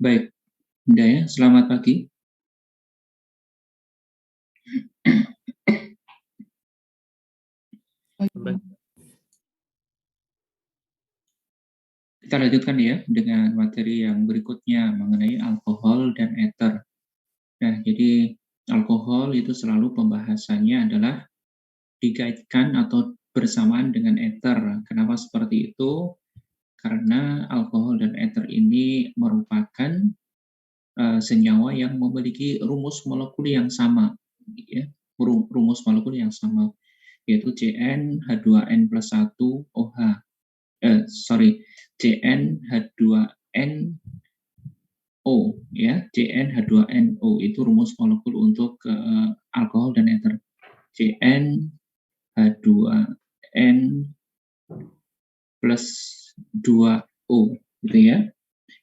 Baik, Bunda ya, selamat pagi. Baik. Kita lanjutkan ya dengan materi yang berikutnya mengenai alkohol dan ether. Nah, jadi alkohol itu selalu pembahasannya adalah dikaitkan atau bersamaan dengan ether. Kenapa seperti itu? Karena alkohol dan ether ini merupakan senyawa yang memiliki rumus molekul yang sama, ya, rumus molekul yang sama, yaitu CnH2n+1OH. CnH2nO, ya, CnH2nO itu rumus molekul untuk alkohol dan ether. CnH2n plus 2O, gitu ya.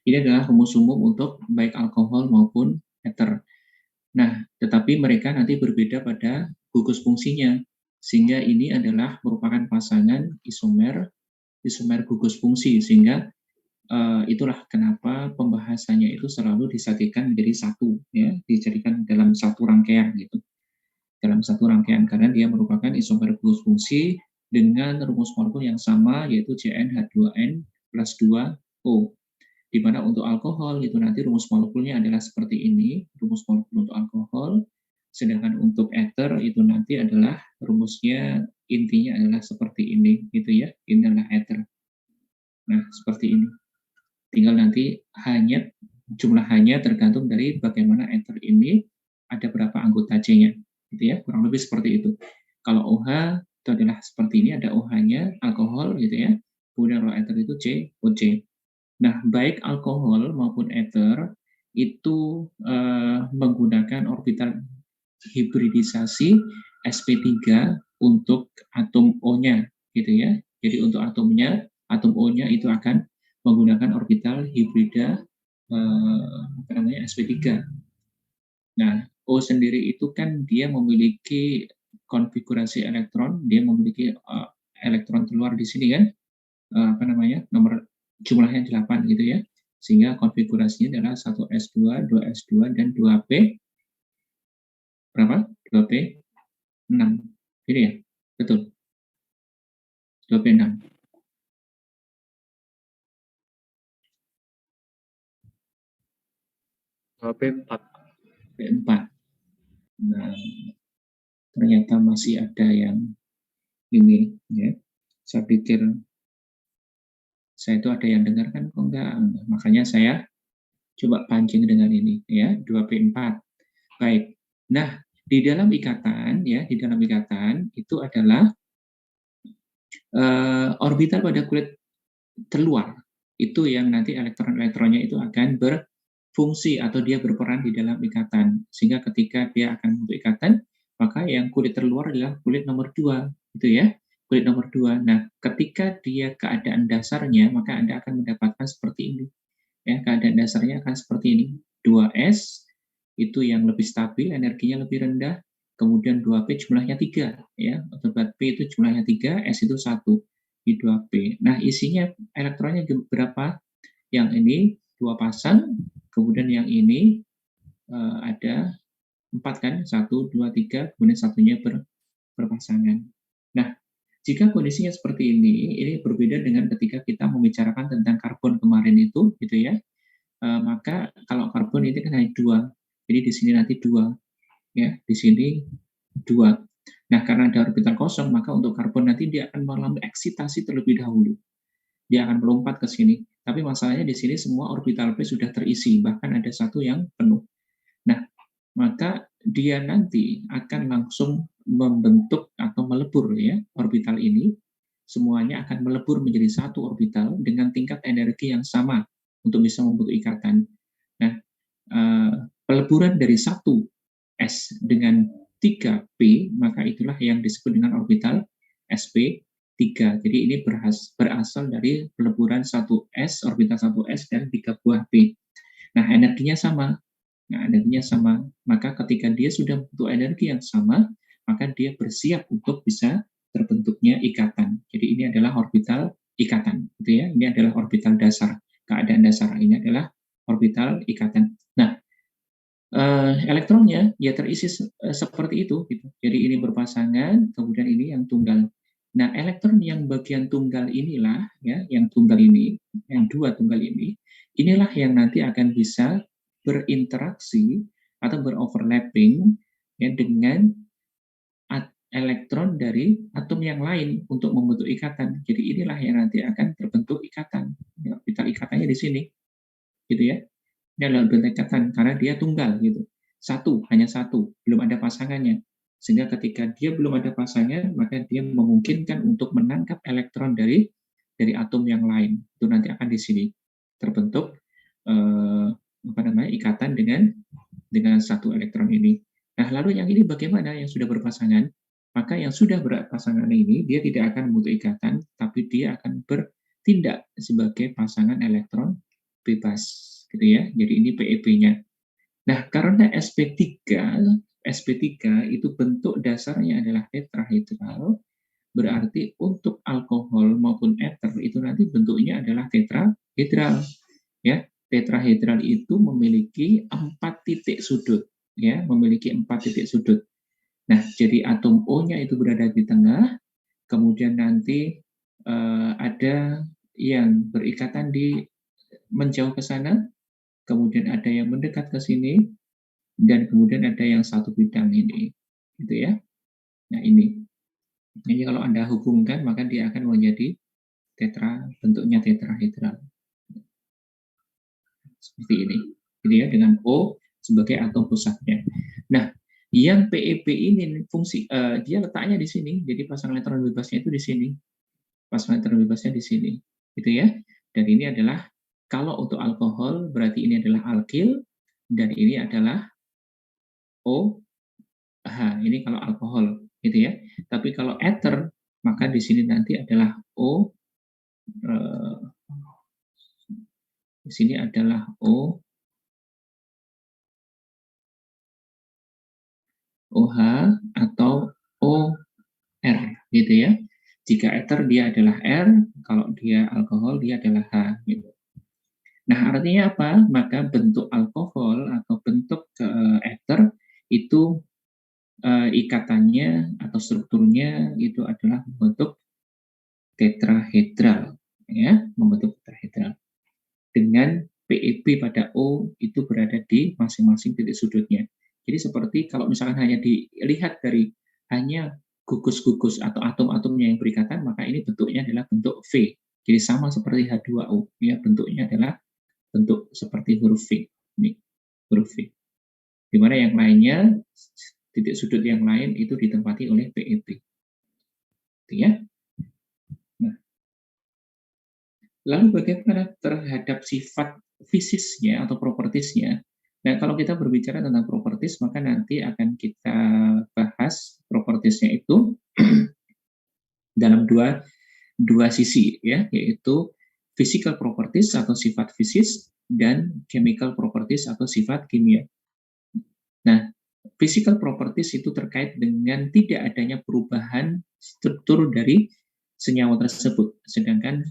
Ini adalah rumus umum untuk baik alkohol maupun ether. Nah, tetapi mereka nanti berbeda pada gugus fungsinya, sehingga ini adalah merupakan pasangan isomer gugus fungsi, sehingga itulah kenapa pembahasannya itu selalu disatukan menjadi satu, ya, dijadikan dalam satu rangkaian gitu, dalam satu rangkaian karena dia merupakan isomer gugus fungsi dengan rumus molekul yang sama, yaitu CnH2n plus 2O. Di mana untuk alkohol itu nanti rumus molekulnya adalah seperti ini, rumus molekul untuk alkohol, sedangkan untuk ether itu nanti adalah rumusnya intinya adalah seperti ini, gitu ya, ini adalah ether. Nah, seperti ini. Tinggal nanti jumlah tergantung dari bagaimana ether ini ada berapa anggota C-nya, gitu ya, kurang lebih seperti itu. Kalau OH itu adalah seperti ini, ada OH-nya, alkohol, gitu ya, kemudian kalau ether itu COC. Nah, baik alkohol maupun ether itu menggunakan orbital hibridisasi sp3 untuk atom O-nya, gitu ya. Jadi untuk atom O-nya itu akan menggunakan orbital hibrida sp3. Nah, O sendiri itu kan dia memiliki konfigurasi elektron, dia memiliki elektron keluar di sini kan, nomor jumlahnya 8 gitu ya, sehingga konfigurasinya adalah 1s2, 2s2, dan 2p berapa? 2p6, ini ya, betul, 2p6. P4. P4. Nah, ternyata masih ada yang ini ya. Saya pikir saya itu ada yang dengar kan, kok enggak? Makanya saya coba pancing dengan ini ya, 2p4. Baik. Nah, di dalam ikatan ya, di dalam ikatan itu adalah orbital pada kulit terluar itu yang nanti elektron-elektronnya itu akan berfungsi atau dia berperan di dalam ikatan, sehingga ketika dia akan membentuk ikatan, maka yang kulit terluar adalah kulit nomor 2, gitu ya, kulit nomor 2. Nah, ketika dia keadaan dasarnya, maka Anda akan mendapatkan seperti ini, ya, keadaan dasarnya akan seperti ini, 2s itu yang lebih stabil, energinya lebih rendah, kemudian 2p jumlahnya 3, ya, obat p itu jumlahnya 3, s itu 1 di 2p. Nah, isinya elektronnya berapa? Yang ini 2 pasang, kemudian yang ini ada 4 kan, 1, 2, 3, kemudian satunya berpasangan. Nah, jika kondisinya seperti ini berbeda dengan ketika kita membicarakan tentang karbon kemarin itu, gitu ya. Maka kalau karbon itu kan hanya 2, jadi di sini nanti 2, ya, di sini 2. Nah, karena ada orbital kosong, maka untuk karbon nanti dia akan mengalami eksitasi terlebih dahulu. Dia akan melompat ke sini. Tapi masalahnya di sini semua orbital p sudah terisi, bahkan ada satu yang penuh. Nah, maka dia nanti akan langsung membentuk atau melebur ya, orbital ini. Semuanya akan melebur menjadi satu orbital dengan tingkat energi yang sama untuk bisa membentuk ikatan. Nah, peleburan dari satu S dengan 3p, maka itulah yang disebut dengan orbital sp3. Jadi ini berasal dari peleburan 1s, orbital 1s dan 3 buah p. Nah, energinya sama. Maka ketika dia sudah membentuk energi yang sama, maka dia bersiap untuk bisa terbentuknya ikatan. Jadi ini adalah orbital ikatan, gitu ya. Ini adalah orbital dasar, keadaan dasar. Ini adalah orbital ikatan. Nah, elektronnya ya terisi seperti itu, gitu. Jadi ini berpasangan, kemudian ini yang tunggal. Nah, elektron yang bagian tunggal inilah, ya, yang tunggal ini, yang dua tunggal ini, inilah yang nanti akan bisa berinteraksi atau beroverlapping ya, dengan elektron dari atom yang lain untuk membentuk ikatan. Jadi inilah yang nanti akan terbentuk ikatan. Ya, orbital ikatannya di sini, gitu ya. Ini adalah orbital ikatan karena dia tunggal, gitu. Hanya satu, belum ada pasangannya. Sehingga ketika dia belum ada pasangan, maka dia memungkinkan untuk menangkap elektron dari atom yang lain. Itu nanti akan di sini terbentuk ikatan dengan satu elektron ini. Nah, lalu yang ini bagaimana yang sudah berpasangan? Maka yang sudah berpasangan ini dia tidak akan membentuk ikatan, tapi dia akan bertindak sebagai pasangan elektron bebas, gitu ya. Jadi ini PEP-nya. Nah, karena sp3 itu bentuk dasarnya adalah tetrahedral, berarti untuk alkohol maupun ether itu nanti bentuknya adalah tetrahedral, ya. Tetrahedral itu memiliki 4 titik sudut, ya, memiliki 4 titik sudut. Nah, jadi atom O-nya itu berada di tengah, kemudian nanti ada yang berikatan di menjauh ke sana, kemudian ada yang mendekat ke sini, dan kemudian ada yang satu bidang ini, gitu ya. Nah, ini kalau Anda hubungkan, maka dia akan menjadi bentuknya tetrahedral. Seperti ini, gitu ya, dengan O sebagai atom pusatnya. Nah, yang PEP ini fungsi dia letaknya di sini, jadi pasangan elektron bebasnya itu di sini, pasangan elektron bebasnya di sini, gitu ya. Dan ini adalah kalau untuk alkohol berarti ini adalah alkil dan ini adalah OH. Ini kalau alkohol, gitu ya. Tapi kalau ether maka di sini nanti adalah O. Di sini adalah OH atau OR, gitu ya. Jika ether dia adalah R, kalau dia alkohol dia adalah H, gitu. Nah, artinya apa? Maka bentuk alkohol atau bentuk ether itu ikatannya atau strukturnya itu adalah membentuk tetrahedral, ya, membentuk tetrahedral. Dengan PEP pada O itu berada di masing-masing titik sudutnya. Jadi seperti kalau misalkan hanya dilihat dari hanya gugus-gugus atau atom-atomnya yang berikatan, maka ini bentuknya adalah bentuk V. Jadi sama seperti H2O, ya, bentuknya adalah bentuk seperti huruf V. Ini huruf V. Di mana yang lainnya, titik sudut yang lain itu ditempati oleh PEP. Gitu ya. Nah, lalu bagaimana terhadap sifat fisisnya atau propertisnya? Nah, kalau kita berbicara tentang properties, maka nanti akan kita bahas propertiesnya itu dalam dua sisi, ya, yaitu physical properties atau sifat fisis dan chemical properties atau sifat kimia. Nah, physical properties itu terkait dengan tidak adanya perubahan struktur dari senyawa tersebut, sedangkan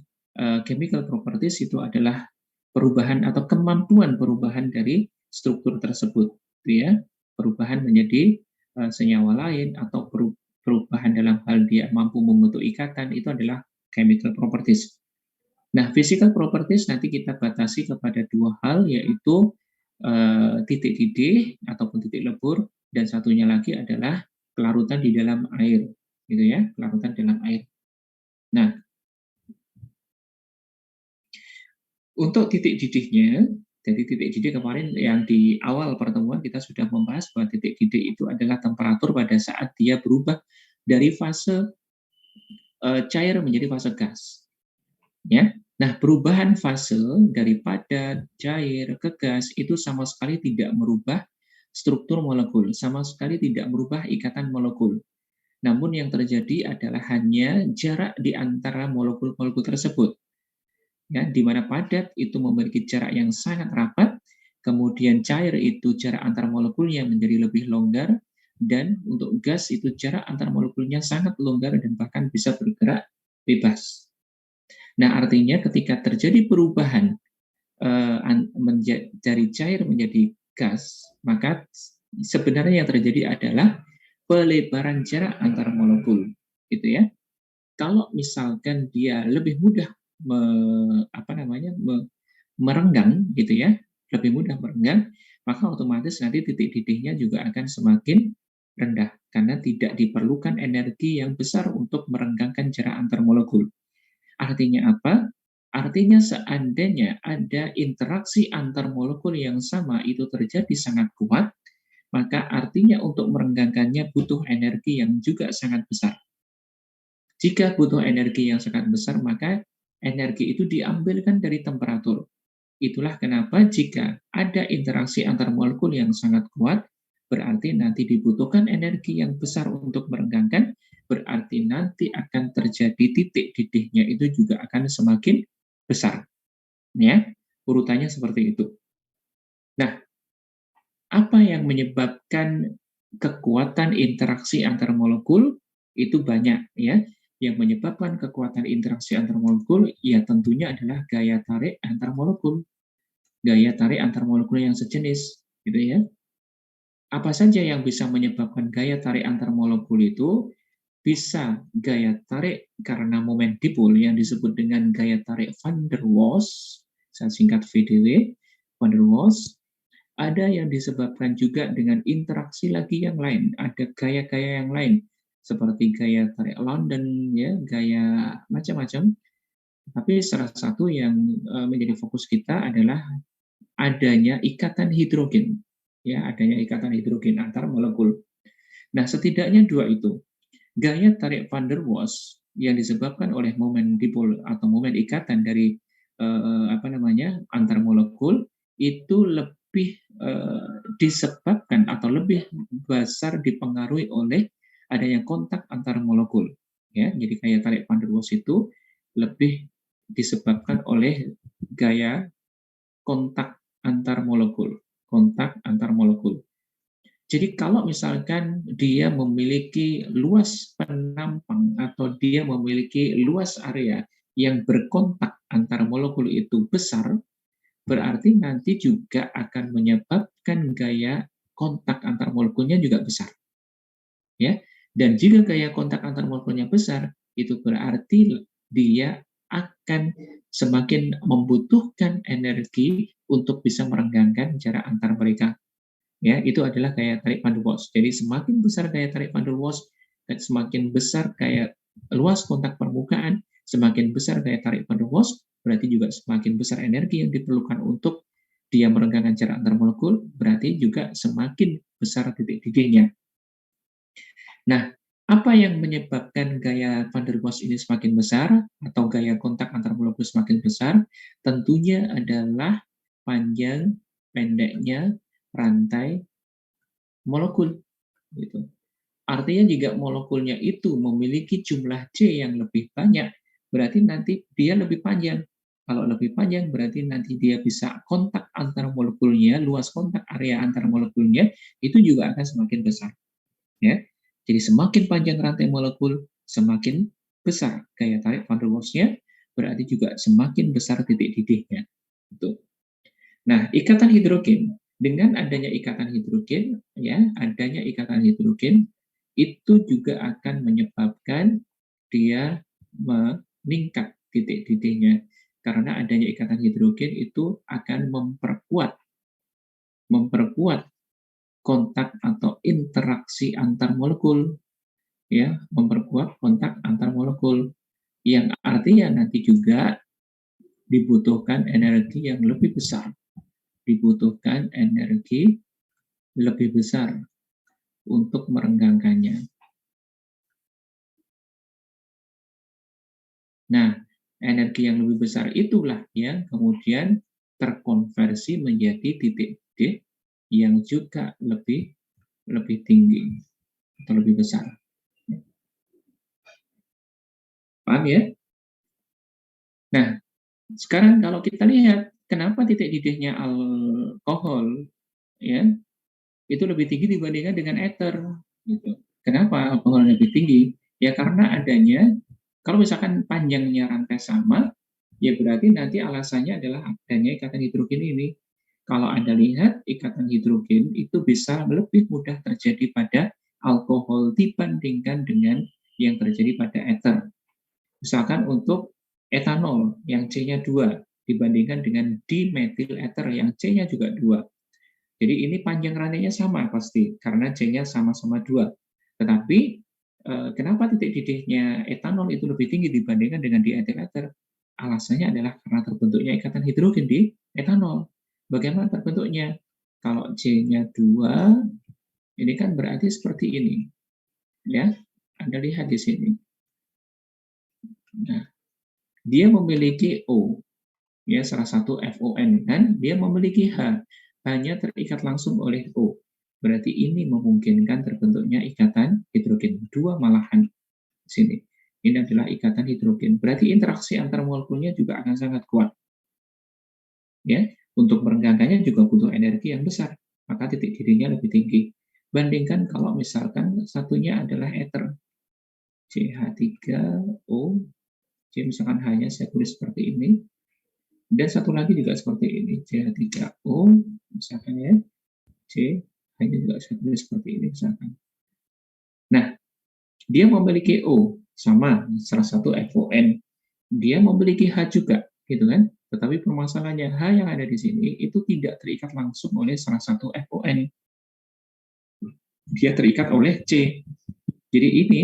chemical properties itu adalah perubahan atau kemampuan perubahan dari struktur tersebut, gitu ya, perubahan menjadi senyawa lain atau perubahan dalam hal dia mampu membentuk ikatan, itu adalah chemical properties. Nah, physical properties nanti kita batasi kepada dua hal, yaitu titik didih ataupun titik lebur, dan satunya lagi adalah kelarutan di dalam air, gitu ya, kelarutan dalam air. Nah, untuk titik didihnya, jadi titik didih kemarin yang di awal pertemuan kita sudah membahas bahwa titik didih itu adalah temperatur pada saat dia berubah dari fase cair menjadi fase gas, ya. Nah, perubahan fase dari padat, cair, ke gas itu sama sekali tidak merubah struktur molekul, sama sekali tidak merubah ikatan molekul. Namun yang terjadi adalah hanya jarak di antara molekul-molekul tersebut. Ya, di mana padat itu memiliki jarak yang sangat rapat, kemudian cair itu jarak antar molekulnya menjadi lebih longgar, dan untuk gas itu jarak antar molekulnya sangat longgar dan bahkan bisa bergerak bebas. Nah, artinya ketika terjadi perubahan dari cair menjadi gas, maka sebenarnya yang terjadi adalah pelebaran jarak antar molekul, gitu ya. Kalau misalkan dia lebih mudah merenggang, gitu ya, lebih mudah merenggang, maka otomatis nanti titik didihnya juga akan semakin rendah karena tidak diperlukan energi yang besar untuk merenggangkan jarak antar molekul. Artinya apa? Artinya seandainya ada interaksi antar molekul yang sama itu terjadi sangat kuat, maka artinya untuk merenggangkannya butuh energi yang juga sangat besar. Jika butuh energi yang sangat besar, maka energi itu diambilkan dari temperatur. Itulah kenapa jika ada interaksi antar molekul yang sangat kuat, berarti nanti dibutuhkan energi yang besar untuk merenggangkan, berarti nanti akan terjadi titik didihnya itu juga akan semakin besar. Ya, urutannya seperti itu. Nah, apa yang menyebabkan kekuatan interaksi antar molekul? Itu banyak ya. Yang menyebabkan kekuatan interaksi antar molekul ya tentunya adalah gaya tarik antar molekul. Gaya tarik antar molekul yang sejenis, gitu ya. Apa saja yang bisa menyebabkan gaya tarik antar molekul itu? Bisa gaya tarik karena momen dipol yang disebut dengan gaya tarik van der Waals, saya singkat VDW, van der Waals. Ada yang disebabkan juga dengan interaksi lagi yang lain, ada gaya-gaya yang lain, seperti gaya tarik London, ya, gaya macam-macam. Tapi salah satu yang menjadi fokus kita adalah adanya ikatan hidrogen, ya, adanya ikatan hidrogen antar molekul. Nah, setidaknya dua itu. Gaya tarik van der Waals yang disebabkan oleh momen dipol atau momen ikatan dari antar molekul itu lebih disebabkan atau lebih besar dipengaruhi oleh adanya kontak antar molekul. Ya, jadi gaya tarik van der Waals itu lebih disebabkan oleh gaya kontak antar molekul, kontak antar molekul. Jadi kalau misalkan dia memiliki luas penampang atau dia memiliki luas area yang berkontak antar molekul itu besar, berarti nanti juga akan menyebabkan gaya kontak antar molekulnya juga besar. Ya. Dan jika gaya kontak antar molekulnya besar, itu berarti dia akan semakin membutuhkan energi untuk bisa merenggangkan jarak antar mereka. Ya, itu adalah gaya tarik van der Waals. Jadi semakin besar gaya tarik van der Waals, dan semakin besar gaya luas kontak permukaan, semakin besar gaya tarik van der Waals, berarti juga semakin besar energi yang diperlukan untuk dia merenggangkan jarak antar molekul, berarti juga semakin besar titik didihnya. Nah, apa yang menyebabkan gaya van der Waals ini semakin besar atau gaya kontak antar molekul semakin besar? Tentunya adalah panjang pendeknya rantai molekul, gitu. Artinya jika molekulnya itu memiliki jumlah C yang lebih banyak, berarti nanti dia lebih panjang. Kalau lebih panjang berarti nanti dia bisa kontak antar molekulnya, luas kontak area antar molekulnya itu juga akan semakin besar. Ya, jadi semakin panjang rantai molekul, semakin besar gaya tarik van der Waals-nya, berarti juga semakin besar titik didihnya. Gitu. Nah, ikatan hidrogen, dengan adanya ikatan hidrogen, ya, adanya ikatan hidrogen itu juga akan menyebabkan dia meningkat titik didihnya. Karena adanya ikatan hidrogen itu akan memperkuat kontak atau interaksi antar molekul, ya, memperkuat kontak antar molekul, yang artinya nanti juga dibutuhkan energi yang lebih besar, dibutuhkan energi lebih besar untuk merenggangkannya. Nah, energi yang lebih besar itulah yang kemudian terkonversi menjadi titik D yang juga lebih tinggi atau lebih besar. Paham ya? Nah, sekarang kalau kita lihat kenapa titik didihnya alkohol ya itu lebih tinggi dibandingkan dengan ether gitu. Kenapa alkohol lebih tinggi? Ya karena adanya kalau misalkan panjangnya rantai sama, ya berarti nanti alasannya adalah adanya ikatan hidrogen ini. Kalau Anda lihat ikatan hidrogen itu bisa lebih mudah terjadi pada alkohol dibandingkan dengan yang terjadi pada ether. Misalkan untuk etanol yang C-nya 2 dibandingkan dengan dimethyl ether yang C-nya juga 2. Jadi ini panjang rantainya sama pasti karena C-nya sama-sama 2. Tetapi kenapa titik didihnya etanol itu lebih tinggi dibandingkan dengan diethyl ether? Alasannya adalah karena terbentuknya ikatan hidrogen di etanol. Bagaimana terbentuknya? Kalau C-nya 2, ini kan berarti seperti ini. Ya, Anda lihat di sini. Nah, dia memiliki O, ya salah satu FON kan, dia memiliki H, hanya terikat langsung oleh O. Berarti ini memungkinkan terbentuknya ikatan hidrogen. 2 malahan di sini. Ini adalah ikatan hidrogen. Berarti interaksi antar molekulnya juga akan sangat kuat. Ya, untuk merenggangkannya juga butuh energi yang besar. Maka titik didihnya lebih tinggi. Bandingkan kalau misalkan satunya adalah ether. CH3O, C misalkan hanya saya tulis seperti ini. Dan satu lagi juga seperti ini, CH3O, misalkan ya, C, hanya juga saya tulis seperti ini misalkan. Nah, dia memiliki O, sama, salah satu FON. Dia memiliki H juga, gitu kan? Tetapi permasalahannya, H yang ada di sini itu tidak terikat langsung oleh salah satu FON. Dia terikat oleh C. Jadi ini,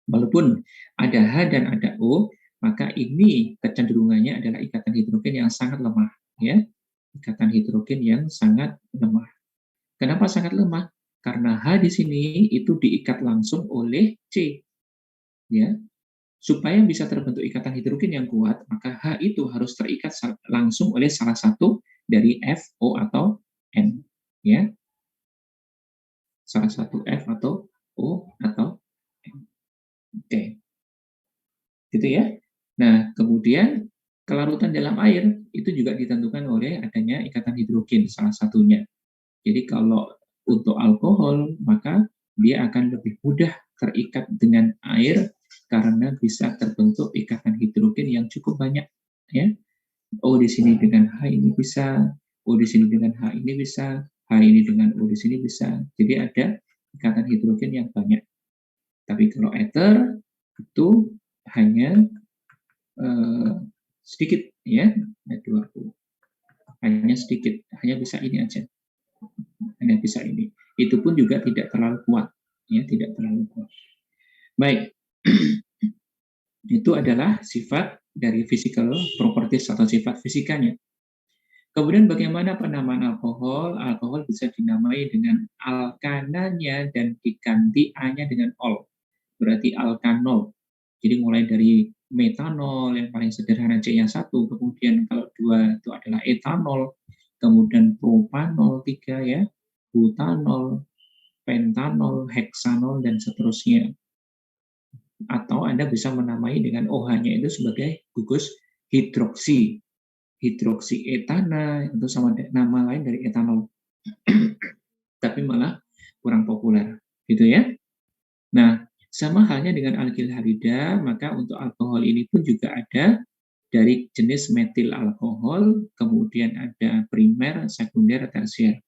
walaupun ada H dan ada O, maka ini kecenderungannya adalah ikatan hidrogen yang sangat lemah, ya. Ikatan hidrogen yang sangat lemah. Kenapa sangat lemah? Karena H di sini itu diikat langsung oleh C. Ya. Supaya bisa terbentuk ikatan hidrogen yang kuat, maka H itu harus terikat langsung oleh salah satu dari F, O, atau N. Ya. Salah satu F atau O atau N. Oke. Gitu ya. Nah, kemudian kelarutan dalam air itu juga ditentukan oleh adanya ikatan hidrogen salah satunya. Jadi kalau untuk alkohol, maka dia akan lebih mudah terikat dengan air karena bisa terbentuk ikatan hidrogen yang cukup banyak. Ya, O di sini dengan H ini bisa, O di sini dengan H ini bisa, H ini dengan O di sini bisa. Jadi ada ikatan hidrogen yang banyak. Tapi kalau ether itu hanya sedikit, ya, hanya sedikit, hanya bisa ini aja. Hanya bisa ini. Itu pun juga tidak terlalu kuat, ya, tidak terlalu kuat. Baik, itu adalah sifat dari physical properties atau sifat fisikanya. Kemudian bagaimana penamaan alkohol? Alkohol bisa dinamai dengan alkananya dan diganti A-nya dengan ol. Berarti alkanol. Jadi mulai dari metanol yang paling sederhana C-nya 1, kemudian kalau 2 itu adalah etanol, kemudian propanol 3 ya, butanol, pentanol, heksanol, dan seterusnya. Atau Anda bisa menamai dengan OH-nya itu sebagai gugus hidroksi. Hidroksi etana, itu sama nama lain dari etanol. Tapi malah kurang populer. Gitu ya. Nah, sama halnya dengan alkilharida, maka untuk alkohol ini pun juga ada dari jenis metil alkohol, kemudian ada primer, sekunder, tersier.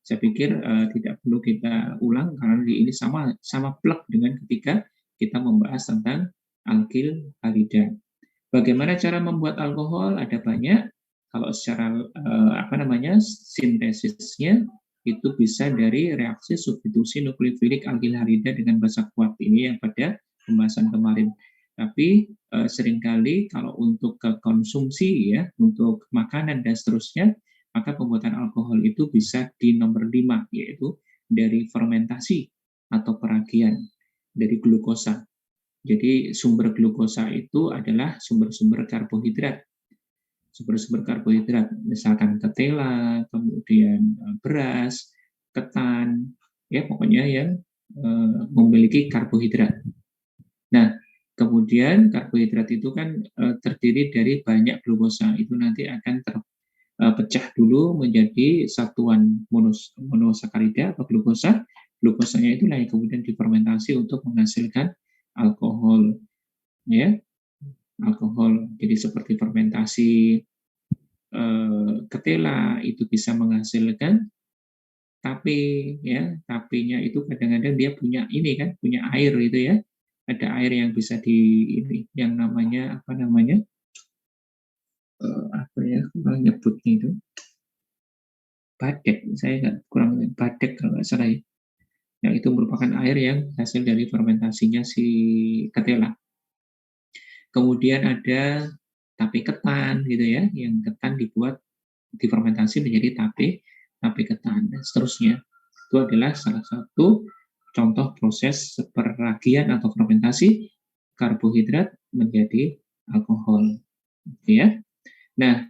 Saya pikir tidak perlu kita ulang karena ini sama plek dengan ketika kita membahas tentang alkil halida. Bagaimana cara membuat alkohol? Ada banyak. Kalau secara sintesisnya itu bisa dari reaksi substitusi nukleofilik alkil halida dengan basa kuat ini yang pada pembahasan kemarin. Tapi seringkali kalau untuk ke konsumsi ya, untuk makanan dan seterusnya, maka pembuatan alkohol itu bisa di nomor 5, yaitu dari fermentasi atau peragian dari glukosa. Jadi sumber glukosa itu adalah sumber-sumber karbohidrat. sumber-sumber karbohidrat, misalkan ketela, kemudian beras, ketan, ya pokoknya yang memiliki karbohidrat. Nah, kemudian karbohidrat itu kan terdiri dari banyak glukosa, itu nanti akan terpecah dulu menjadi satuan monosakarida atau glukosa. Glukosanya itulah yang kemudian difermentasi untuk menghasilkan alkohol, ya, alkohol. Jadi seperti fermentasi ketela itu bisa menghasilkan tape, ya, tapenya itu kadang-kadang dia punya ini kan, punya air gitu ya, ada air yang bisa ini, yang namanya apa namanya, apa ya, kurang nyebutnya itu, badek, saya nggak kurang badek kalau nggak salah ya. Yang itu merupakan air yang hasil dari fermentasinya si ketela. Kemudian ada tape ketan gitu ya, yang ketan dibuat difermentasi menjadi tape ketan dan seterusnya. Itu adalah salah satu contoh proses peragian atau fermentasi karbohidrat menjadi alkohol. Gitu ya. Nah,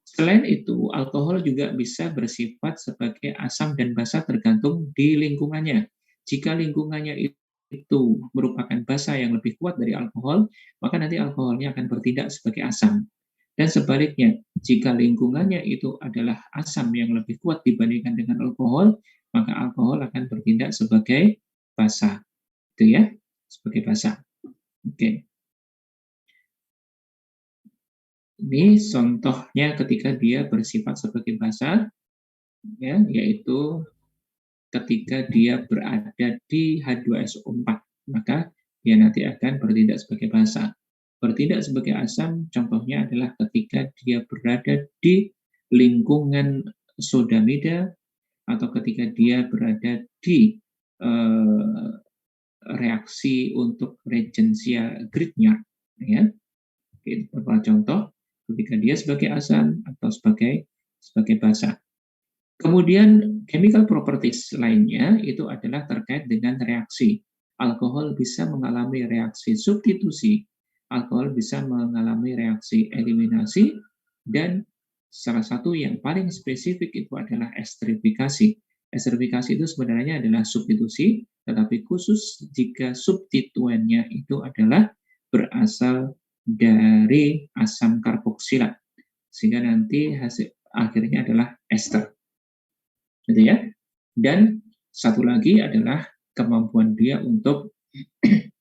selain itu, alkohol juga bisa bersifat sebagai asam dan basa tergantung di lingkungannya. Jika lingkungannya itu merupakan basa yang lebih kuat dari alkohol, maka nanti alkoholnya akan bertindak sebagai asam. Dan sebaliknya, jika lingkungannya itu adalah asam yang lebih kuat dibandingkan dengan alkohol, maka alkohol akan bertindak sebagai basa. Itu ya, sebagai basa. Oke. Ini contohnya ketika dia bersifat sebagai basa, ya, yaitu ketika dia berada di H2SO4, maka dia nanti akan bertindak sebagai basa. Bertindak sebagai asam, contohnya adalah ketika dia berada di lingkungan sodamida atau ketika dia berada di reaksi untuk regensia Grignard, ya. Itu beberapa contoh ketika dia sebagai asam atau sebagai basa. Kemudian chemical properties lainnya itu adalah terkait dengan reaksi. Alkohol bisa mengalami reaksi substitusi, alkohol bisa mengalami reaksi eliminasi, dan salah satu yang paling spesifik itu adalah esterifikasi. Esterifikasi itu sebenarnya adalah substitusi, tetapi khusus jika substituennya itu adalah berasal dari asam karboksilat, sehingga nanti hasil akhirnya adalah ester. Gitu ya. Dan satu lagi adalah kemampuan dia untuk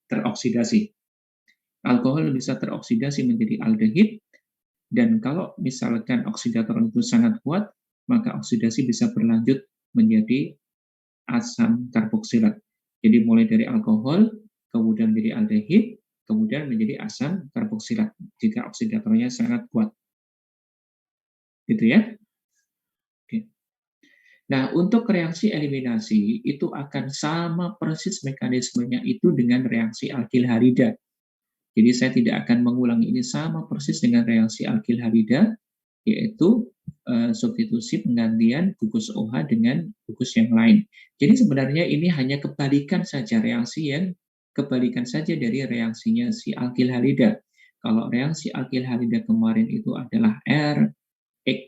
teroksidasi. Alkohol bisa teroksidasi menjadi aldehid, dan kalau misalkan oksidator itu sangat kuat, maka oksidasi bisa berlanjut menjadi asam karboksilat. Jadi mulai dari alkohol, kemudian menjadi aldehid, kemudian menjadi asam karboksilat jika oksidatornya sangat kuat. Gitu ya. Oke. Nah, untuk reaksi eliminasi itu akan sama persis mekanismenya itu dengan reaksi alkilhalida. Jadi saya tidak akan mengulangi ini, sama persis dengan reaksi alkilhalida, yaitu substitusi penggantian gugus OH dengan gugus yang lain. Jadi sebenarnya ini hanya kebalikan saja, reaksi yang kebalikan saja dari reaksinya si alkilhalida. Kalau reaksi alkilhalida kemarin itu adalah R, X,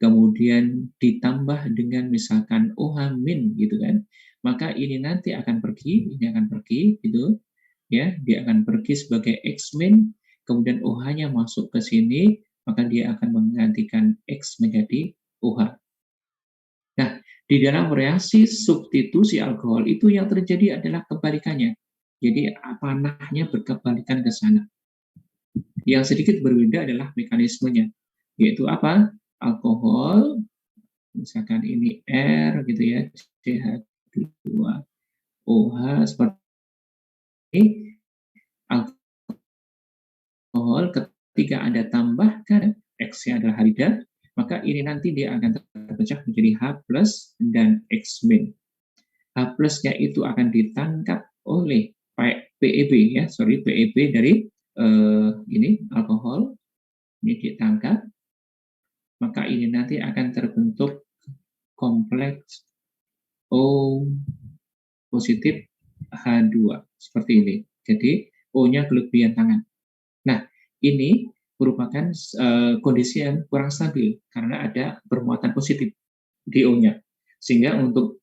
kemudian ditambah dengan misalkan OH min gitu kan, maka ini nanti akan pergi, ini akan pergi gitu ya, dia akan pergi sebagai X min, kemudian OH-nya masuk ke sini, maka dia akan menggantikan X menjadi OH. Nah, di dalam reaksi substitusi alkohol itu yang terjadi adalah kebalikannya. Jadi panahnya berkebalikan ke sana. Yang sedikit berbeda adalah mekanismenya, yaitu apa? Alkohol, misalkan ini R gitu ya, CH2OH seperti ini, alkohol ketika Anda tambahkan X-nya adalah halida, maka ini nanti dia akan terpecah menjadi H plus dan X min. H plusnya itu akan ditangkap oleh PEB ya, PEB dari ini alkohol, ini ditangkap, maka ini nanti akan terbentuk kompleks O positif H2 seperti ini. Jadi O-nya kelebihan tangan. Nah, ini merupakan kondisi yang kurang stabil karena ada bermuatan positif DO-nya. Sehingga untuk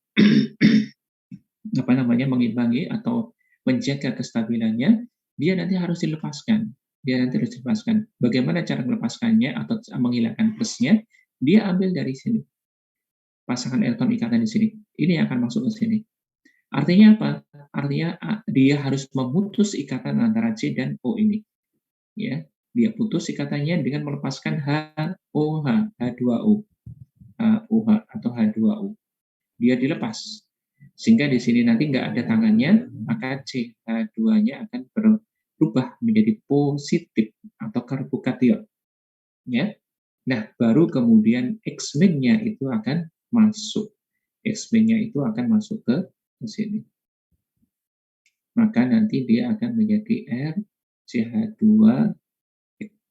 mengimbangi atau menjaga kestabilannya, dia nanti harus dilepaskan. Bagaimana cara melepaskannya atau menghilangkan plusnya? Dia ambil dari sini. Pasangan elektron ikatan di sini. Ini yang akan masuk ke sini. Artinya apa? Artinya dia harus memutus ikatan antara C dan O ini. Ya, dia putus ikatannya dengan melepaskan HOH, H2O, HOH atau H2O. Dia dilepas. Sehingga di sini nanti nggak ada tangannya, maka CH2-nya akan berubah menjadi positif atau karbokation. Ya. Nah, baru kemudian X-min-nya itu akan masuk. X-min-nya itu akan masuk ke sini. Maka nanti dia akan menjadi RCH2X.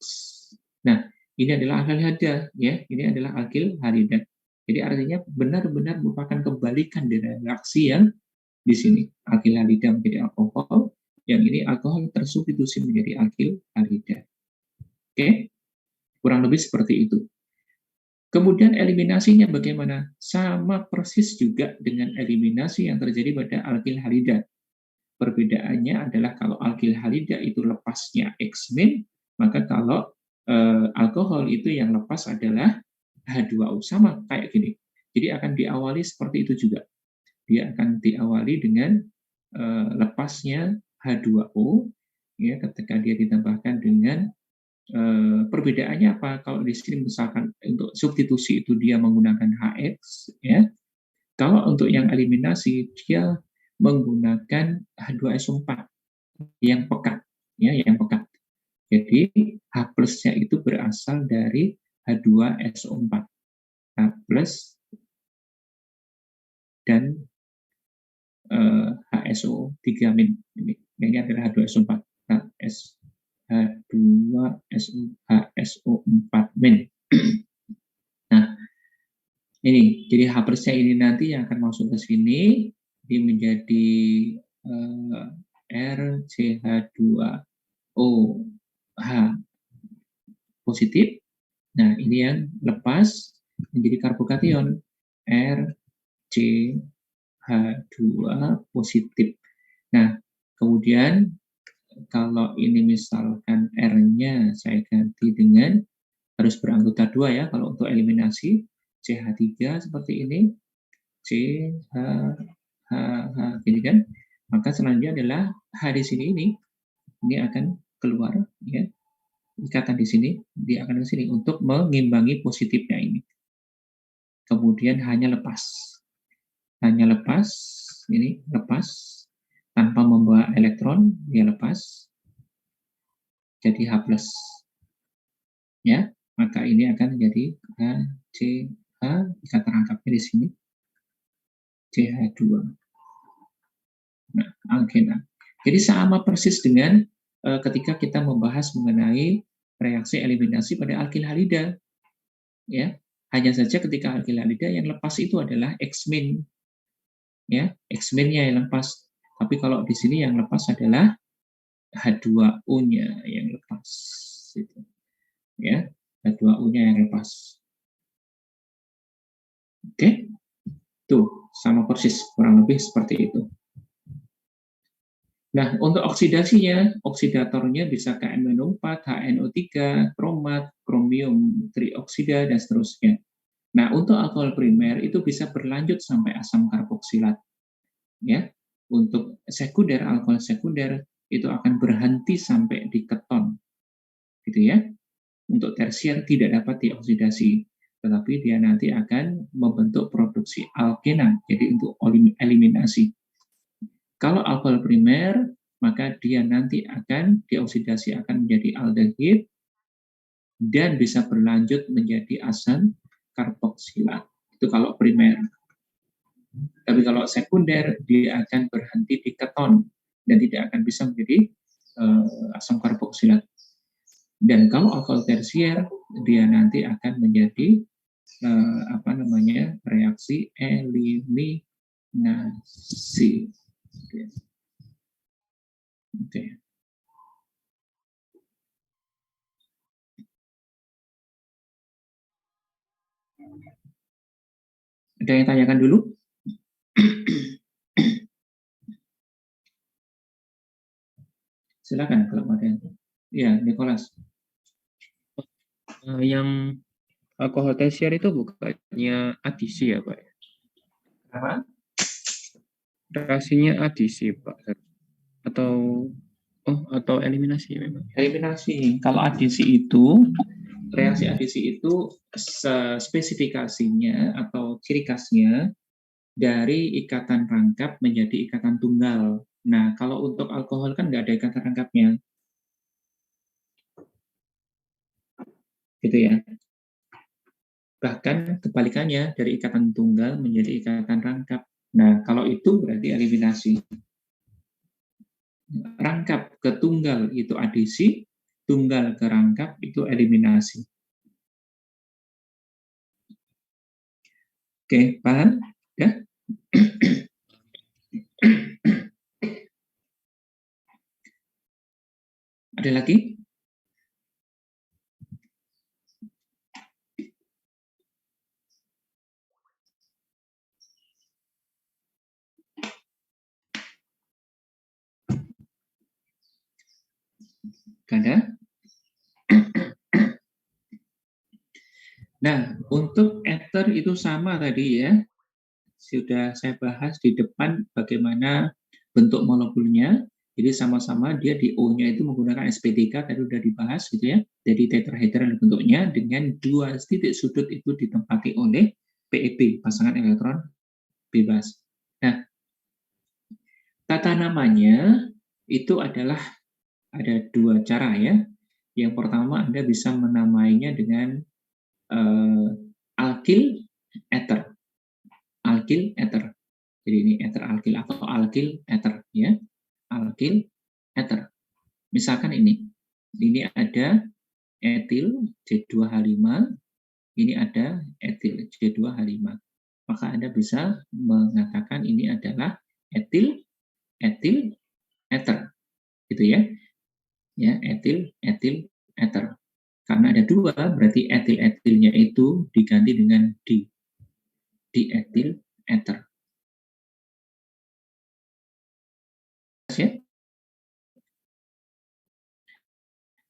Nah, ini adalah alkyl halida, ya. Ini adalah alkyl halida. Jadi artinya benar-benar merupakan kebalikan dari reaksi yang di sini. Alkyl halida menjadi alkohol, yang ini alkohol tersubstitusi menjadi alkyl halida. Oke? Kurang lebih seperti itu. Kemudian eliminasinya bagaimana? Sama persis juga dengan eliminasi yang terjadi pada alkyl halida. Perbedaannya adalah kalau alkyl halida itu lepasnya X-min, maka kalau alkohol itu yang lepas adalah H2O. Sama kayak gini. Jadi akan diawali seperti itu juga. Dia akan diawali dengan lepasnya H2O, ya, ketika dia ditambahkan dengan perbedaannya apa? Kalau di sini misalkan untuk substitusi itu dia menggunakan HX, ya. Kalau untuk yang eliminasi dia menggunakan H2SO4 yang pekat, ya, yang pekat. Jadi H plusnya itu berasal dari H2SO4, H plus dan HSO3 min. Ini adalah H2SO4, H2SO4 min. Nah, ini jadi H plusnya ini nanti yang akan masuk ke sini, ini menjadi RCH2OH positif. Nah, ini yang lepas menjadi karbokation RCH2 positif. Nah, kemudian kalau ini misalkan R-nya saya ganti dengan harus beranggota 2 ya, kalau untuk eliminasi CH3 seperti ini, CH, gini kan, maka selanjutnya adalah H di sini ini akan keluar, ya, ikatan di sini, dia akan ke sini untuk mengimbangi positifnya ini. Kemudian hanya lepas, ini lepas, tanpa membawa elektron, dia lepas, jadi H+. Ya, maka ini akan menjadi HCH, ikatan rangkapnya di sini, CH2. Nah, alkena. Jadi sama persis dengan ketika kita membahas mengenai reaksi eliminasi pada alkyl halida. Ya, hanya saja ketika alkyl halida yang lepas itu adalah X-min. Ya, X-min-nya yang lepas. Tapi kalau di sini yang lepas adalah H2O-nya yang lepas. Gitu. Ya, H2O-nya yang lepas. Oke. Tuh, sama persis, kurang lebih seperti itu. Nah, untuk oksidasinya, oksidatornya bisa KN-4, HNO3, kromat, kromium trioksida, dan seterusnya. Nah, untuk alkohol primer itu bisa berlanjut sampai asam karboksilat. Ya, untuk sekunder, alkohol sekunder itu akan berhenti sampai di keton, gitu ya. Untuk tersier tidak dapat dioksidasi, tetapi dia nanti akan membentuk produksi alkena, jadi untuk eliminasi. Kalau alkohol primer, maka dia nanti akan dioksidasi akan menjadi aldehid dan bisa berlanjut menjadi asam karboksilat. Itu kalau primer. Tapi kalau sekunder, dia akan berhenti di keton dan tidak akan bisa menjadi asam karboksilat. Dan kalau alkohol tersier, dia nanti akan menjadi reaksi eliminasi. Oke. Ada yang tanyakan dulu? Silakan kalau ada yang. Ya, Nicholas. Yang alkohol tersier itu bukannya adisi ya, Pak? Apa? Reaksinya adisi, Pak? Atau eliminasi memang? Eliminasi. Kalau adisi itu, reaksi adisi itu spesifikasinya atau ciri khasnya dari ikatan rangkap menjadi ikatan tunggal. Nah, kalau untuk alkohol kan nggak ada ikatan rangkapnya. Gitu ya. Bahkan kebalikannya dari ikatan tunggal menjadi ikatan rangkap. Nah, kalau itu berarti eliminasi. Rangkap ke tunggal itu adisi, tunggal ke rangkap itu eliminasi. Oke, paham? Ya? Ada lagi? Ada? Nah, untuk ether itu sama tadi ya. Sudah saya bahas di depan bagaimana bentuk molekulnya. Jadi sama-sama dia di O-nya itu menggunakan sp3, tadi sudah dibahas gitu ya. Jadi tetrahedral bentuknya dengan dua titik sudut itu ditempati oleh PEB, pasangan elektron bebas. Nah, tata namanya itu adalah ada dua cara ya. Yang pertama Anda bisa menamainya dengan alkil ether. Alkil ether. Jadi ini ether alkil atau alkil ether ya. Alkil ether. Misalkan ini ada etil C2H5, ini ada etil C2H5. Maka Anda bisa mengatakan ini adalah etil ether. Gitu ya. Ya, etil ether. Karena ada dua, berarti etil-etilnya itu diganti dengan di etil ether. Ya.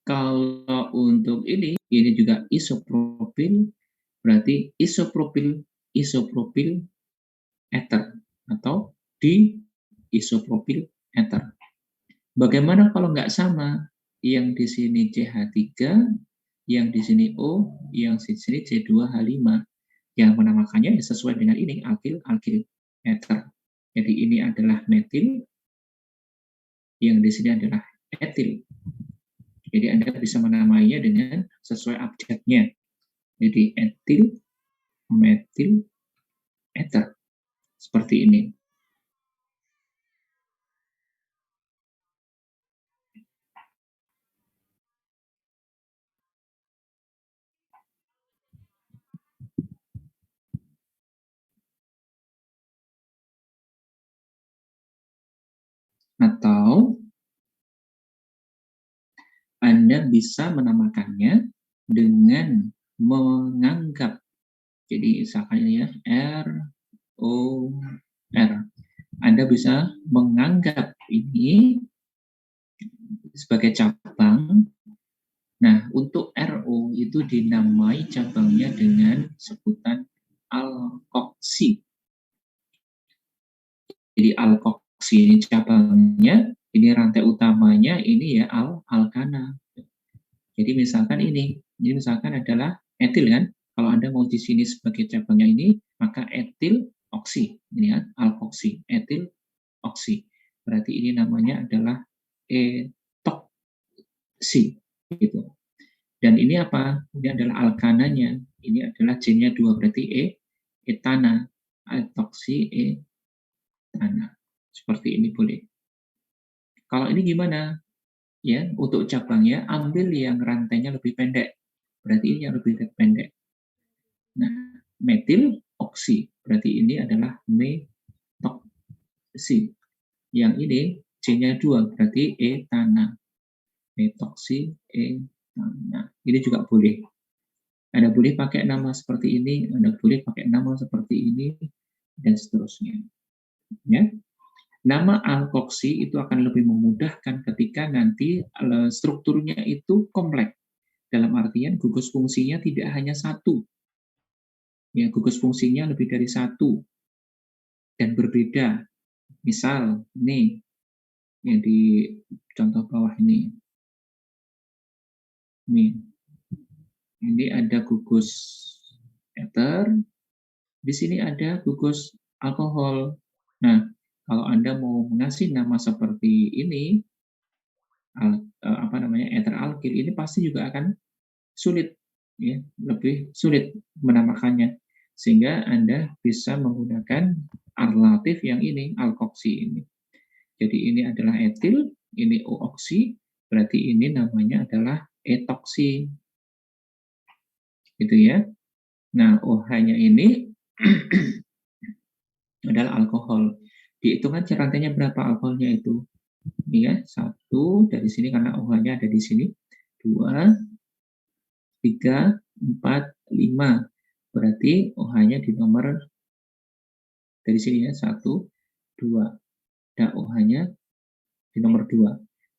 Kalau untuk ini juga isopropil, berarti isopropil ether atau di isopropil ether. Bagaimana kalau nggak sama? Yang di sini CH3, yang di sini O, yang di sini C2H5. Yang menamakannya sesuai dengan ini, alkil ether. Jadi ini adalah metil, yang di sini adalah etil. Jadi Anda bisa menamainya dengan sesuai abjadnya. Jadi etil, metil, ether. Seperti ini. Atau Anda bisa menamakannya dengan menganggap. Jadi misalkan ya R, O, R. Anda bisa menganggap ini sebagai cabang. Nah, untuk RO itu dinamai cabangnya dengan sebutan alkoksi. Jadi alkoksi ini cabangnya, ini rantai utamanya ini ya alkana. Jadi misalkan ini misalkan adalah etil kan. Kalau Anda mau di sini sebagai cabangnya ini, maka etil oksi. Ini kan alkoksi, etil oksi. Berarti ini namanya adalah etoksi gitu. Dan ini apa? Ini adalah alkananya. Ini adalah C-nya 2 berarti etana. Etoksi etana. Seperti ini boleh. Kalau ini gimana? Ya, untuk cabangnya ambil yang rantainya lebih pendek. Berarti ini yang lebih pendek. Nah, metil oksi. Berarti ini adalah metoksi. Yang ini C-nya 2 berarti etana. Metoksi etana. Ini juga boleh. Anda boleh pakai nama seperti ini, Anda boleh pakai nama seperti ini, dan seterusnya. Ya. Nama alkoksi itu akan lebih memudahkan ketika nanti strukturnya itu kompleks. Dalam artian gugus fungsinya tidak hanya satu. Ya, gugus fungsinya lebih dari satu dan berbeda. Misal, ini yang di contoh bawah ini. Ini ada gugus ether, di sini ada gugus alkohol. Nah, kalau Anda mau mengasih nama seperti ini, ether alkil, ini pasti juga akan sulit, ya, lebih sulit menamakannya. Sehingga Anda bisa menggunakan alternatif yang ini, alkoksi ini. Jadi ini adalah etil, ini O-oksi, berarti ini namanya adalah etoksi. Gitu ya. Nah, OH-nya ini adalah alkohol. Dihitungan rantainya berapa alkoholnya itu? Ini ya, 1 dari sini karena OH-nya ada di sini. 2, 3, 4, 5. Berarti OH-nya di nomor dari sini ya, 1, 2. Dan OH-nya di nomor 2.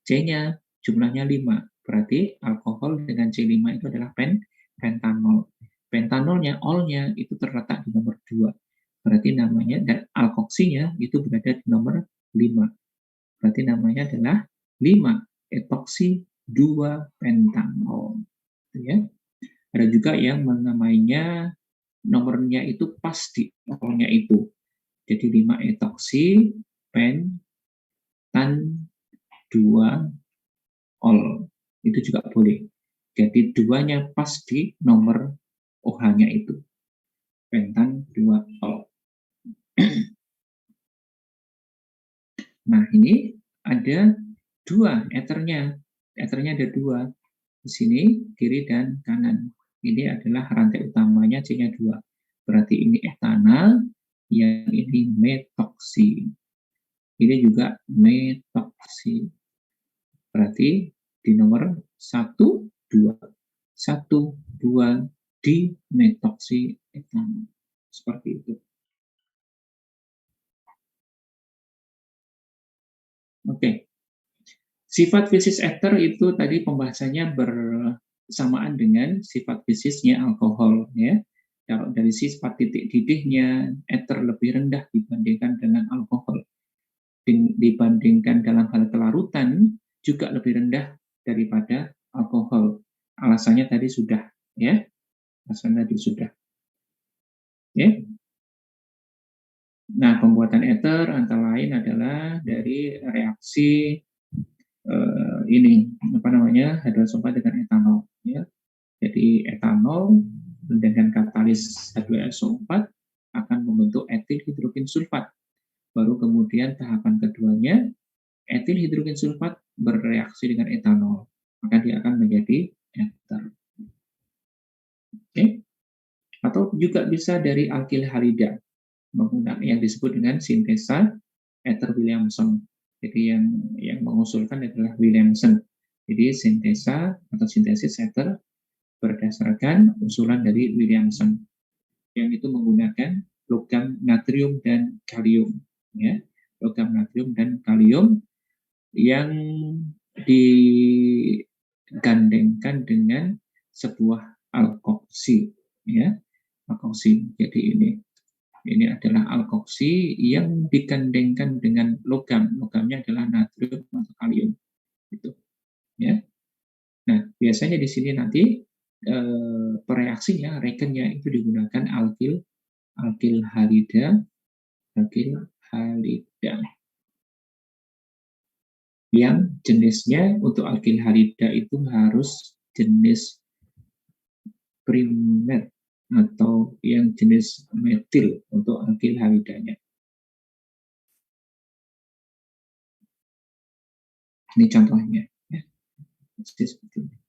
C-nya jumlahnya 5. Berarti alkohol dengan C5 itu adalah pentanol. Pentanolnya, ol-nya itu terletak di nomor 2. Berarti namanya, dan alkoksinya itu berada di nomor 5. Berarti namanya adalah 5 etoksi 2 pentanol. Ya. Ada juga yang menamainya nomornya itu pas di olnya itu. Jadi 5 etoksi pentan 2 ol. Itu juga boleh. Jadi 2-nya pas di nomor OH-nya itu. Pentan 2 ol. Nah, ini ada 2 ethernya. Ethernya ada 2. Di sini, kiri dan kanan. Ini adalah rantai utamanya, C-nya 2. Berarti ini etana, yang ini metoksi. Ini juga metoksi. Berarti di nomor 1, 2. 1, 2 di metoksi etana. Seperti itu. Oke. Sifat fisis ether itu tadi pembahasannya bersamaan dengan sifat fisisnya alkohol, ya. Kalau dari sifat titik didihnya, ether lebih rendah dibandingkan dengan alkohol. Dibandingkan dalam hal kelarutan juga lebih rendah daripada alkohol. Alasannya tadi sudah, ya. Alasannya tadi sudah. Ya. Nah, pembuatan ether antara lain adalah dari reaksi ini hidrosulfat dengan etanol, ya. Jadi etanol dengan katalis H2SO4 akan membentuk etil hidrogen sulfat. Baru kemudian tahapan keduanya, etil hidrogen sulfat bereaksi dengan etanol, maka dia akan menjadi ether. Oke. Atau juga bisa dari alkil halida, menggunakan yang disebut dengan sintesa ether Williamson. Jadi yang mengusulkan adalah Williamson. Jadi sintesa atau sintesis ether berdasarkan usulan dari Williamson, yang itu menggunakan logam natrium dan kalium, ya. Logam natrium dan kalium yang digandengkan dengan sebuah alkoksi, ya. Alkoksi. Jadi ini adalah alkoksi yang digandengkan dengan logam. Logamnya adalah natrium atau kalium. Gitu. Ya. Nah, biasanya di sini nanti pereaksinya, reagennya itu digunakan alkil halida, yang jenisnya untuk alkil halida itu harus jenis primer atau yang jenis metil untuk alkil halidanya. Ini contohnya, ya. Seperti ini.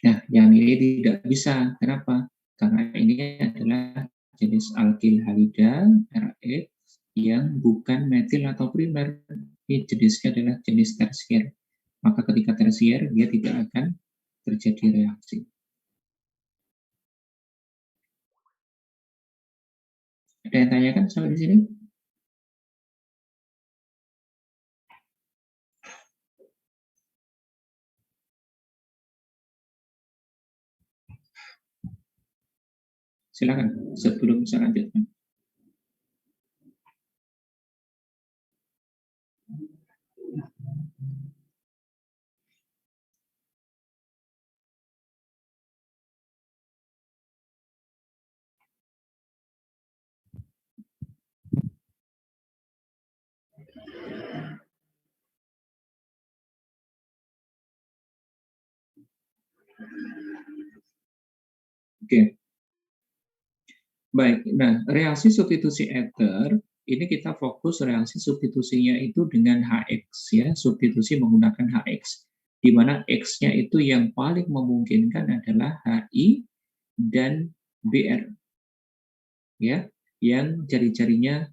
Nah, yang ini tidak bisa. Kenapa? Karena ini adalah jenis alkil halida RH yang bukan metil atau primer. Ini jenisnya adalah jenis tersier. Maka ketika tersier dia tidak akan terjadi reaksi. Ada yang tanyakan sampai di sini? Silakan sebelum saya lanjutkan. Oke. Baik, nah reaksi substitusi ether ini kita fokus reaksi substitusinya itu dengan HX ya, substitusi menggunakan HX, di mana X-nya itu yang paling memungkinkan adalah HI dan BR ya, yang jari-jarinya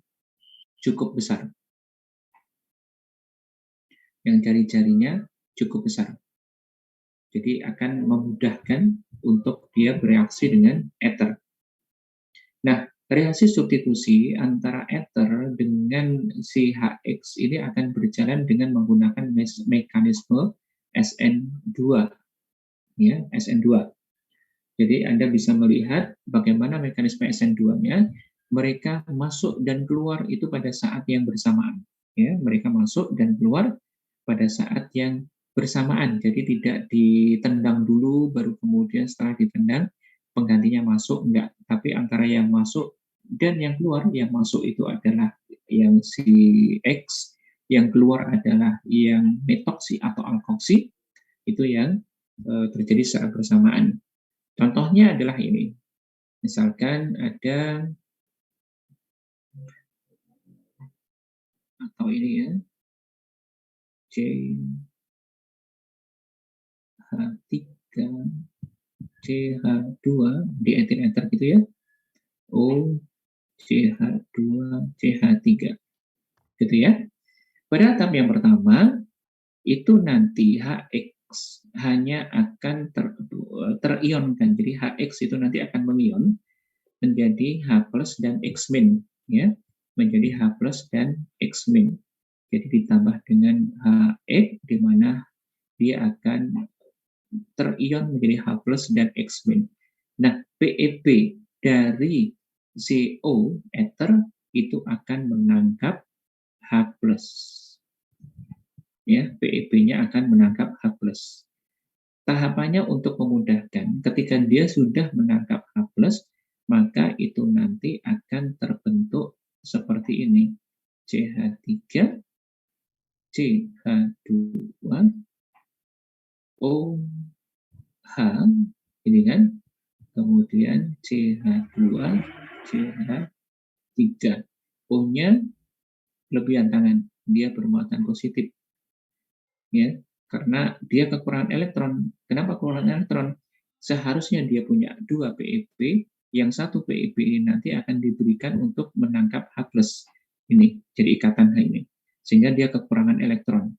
cukup besar. Yang jari-jarinya cukup besar. Jadi akan memudahkan untuk dia bereaksi dengan ether. Nah, reaksi substitusi antara ether dengan si HX ini akan berjalan dengan menggunakan mekanisme SN2, ya, SN2. Jadi Anda bisa melihat bagaimana mekanisme SN2-nya, mereka masuk dan keluar itu pada saat yang bersamaan. Ya, mereka masuk dan keluar pada saat yang bersamaan. Jadi tidak ditendang dulu, baru kemudian setelah ditendang, penggantinya masuk, enggak. Tapi antara yang masuk dan yang keluar, yang masuk itu adalah yang si X, yang keluar adalah yang metoksi atau alkoksi, itu yang terjadi secara bersamaan. Contohnya adalah ini. Misalkan ada, atau ini ya, CH3, CH2, di etil-ether gitu ya, O, CH2, CH3, gitu ya. Pada tahap yang pertama, itu nanti HX hanya akan terionkan. Jadi HX itu nanti akan mengion menjadi H plus dan X min, ya, menjadi H plus dan X min. Jadi ditambah dengan HX, di mana dia akan terion menjadi H plus dan X min. Nah, PEP dari CO ether itu akan menangkap H plus. Ya, PEP-nya akan menangkap H plus. Tahapannya untuk memudahkan, ketika dia sudah menangkap H plus, maka itu nanti akan terbentuk seperti ini. CH3, CH2, OH, ini kan, kemudian CH2, CH3. O-nya kelebihan tangan, dia bermuatan positif. Ya, karena dia kekurangan elektron. Kenapa kekurangan elektron? Seharusnya dia punya 2 PEP, yang satu PEP ini nanti akan diberikan untuk menangkap H+. Ini, jadi ikatan H ini. Sehingga dia kekurangan elektron.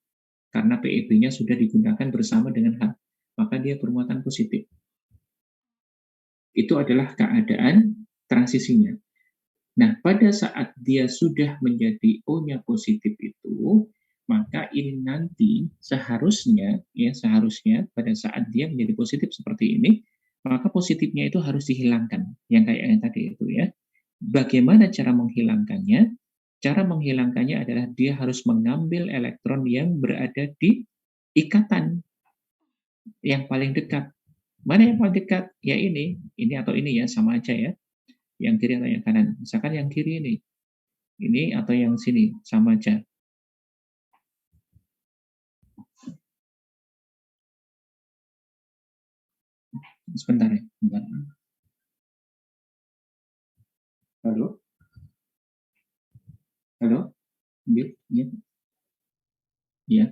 Karena PEP-nya sudah digunakan bersama dengan H. Maka dia bermuatan positif. Itu adalah keadaan transisinya. Nah, pada saat dia sudah menjadi O-nya positif itu, maka ini nanti seharusnya pada saat dia menjadi positif seperti ini, maka positifnya itu harus dihilangkan, yang kayak yang tadi itu ya. Bagaimana cara menghilangkannya? Cara menghilangkannya adalah dia harus mengambil elektron yang berada di ikatan yang paling dekat. Mana yang paling dekat? Ya ini atau ini ya, sama aja ya. Yang kiri atau yang kanan. Misalkan yang kiri ini atau yang sini, sama aja. Sebentar ya, sebentar. Halo? Halo? Mute? Mute? Ya.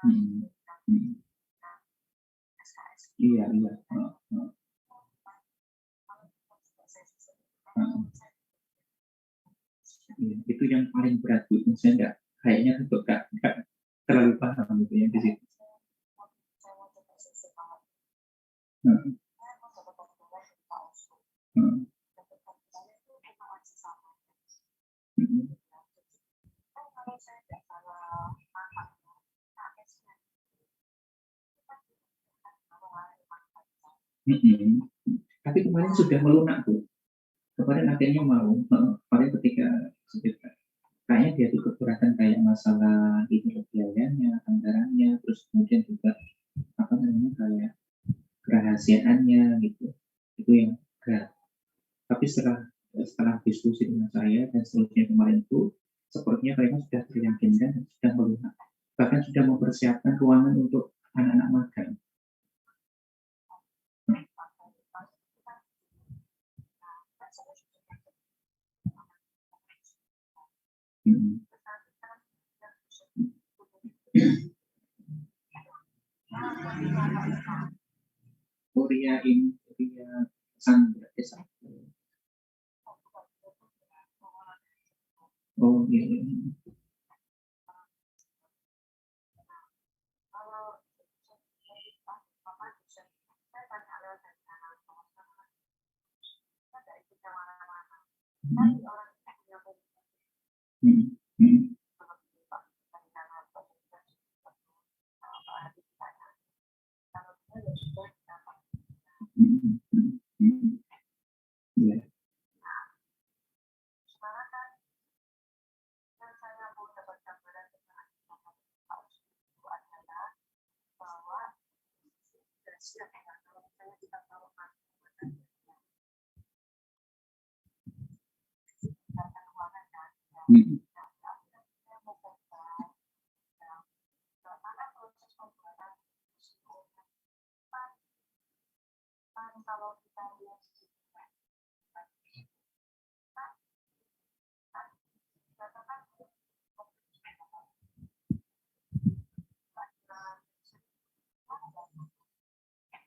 Hmm. Hmm. Iya iya. Heeh. Iya, itu yang paling berat Bu. Saya nggak kayaknya untuk nggak terlalu paham gitu ya di situ. Heeh. Heeh. Mhm. Mhm. Tapi kemarin sudah melunak Bu. Kemarin akhirnya mau, kemarin ketika kayaknya dia tuh keberatan kayak masalah ini biayanya, anggarannya, terus kemudian juga apa namanya kayak kerahasiaannya gitu. Itu yang berat. Tapi setelah diskusi dengan saya dan seterusnya kemarin itu, sepertinya mereka sudah teryakinkan dan sudah melunak. Bahkan sudah mempersiapkan ruangan untuk anak-anak magang. Hmm. Korea ini, Korea Sandra, oh iya, iya. Hmm. Hmm. Hmm. Hmm. Hmm. Hmm. Iya. Hmm.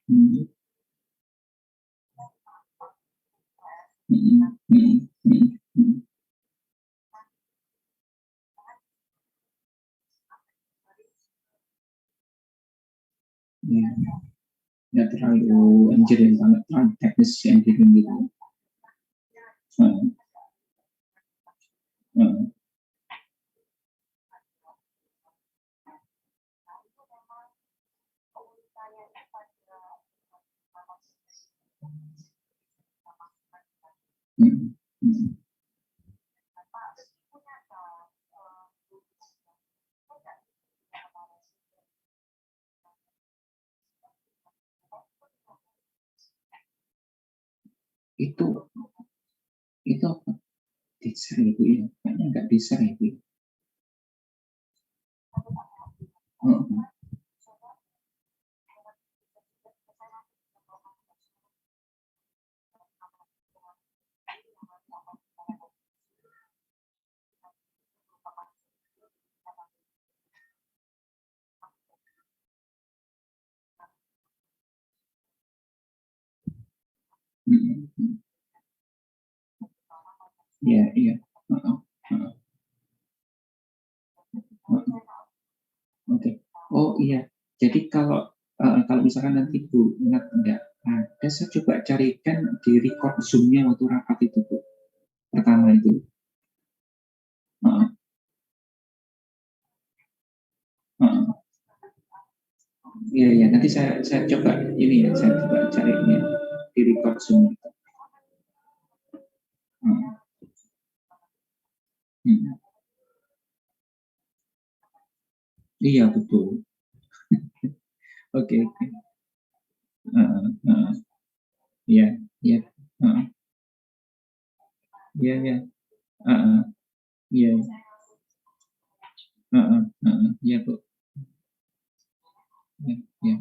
Hmm. Hmm. Hmm. Hmm. Hmm. Iya. Nggak terlalu engineering banget, terlalu teknis engineering gitu. Hmm. Hmm. Hmm. Hmm. Itu apa? Desain itu ya, kayaknya nggak desain itu. Hmm. Hmm. Hmm. Iya iya. Heeh. Heeh. Heeh. Oke. Oh iya. Jadi kalau misalkan nanti Bu ingat enggak ada, saya coba carikan di record Zoom-nya waktu rapat itu Bu. Pertama itu. Heeh. Heeh. Iya iya. Nanti saya coba ini ya, saya coba cari ini ya, di record Zoom itu. Heeh. Hmm. Iya betul. Oke oke. Heeh. Heeh. Iya iya. Heeh. Iya iya. Heeh. Iya. Heeh. Heeh. Iya Bu. Iya. Iya.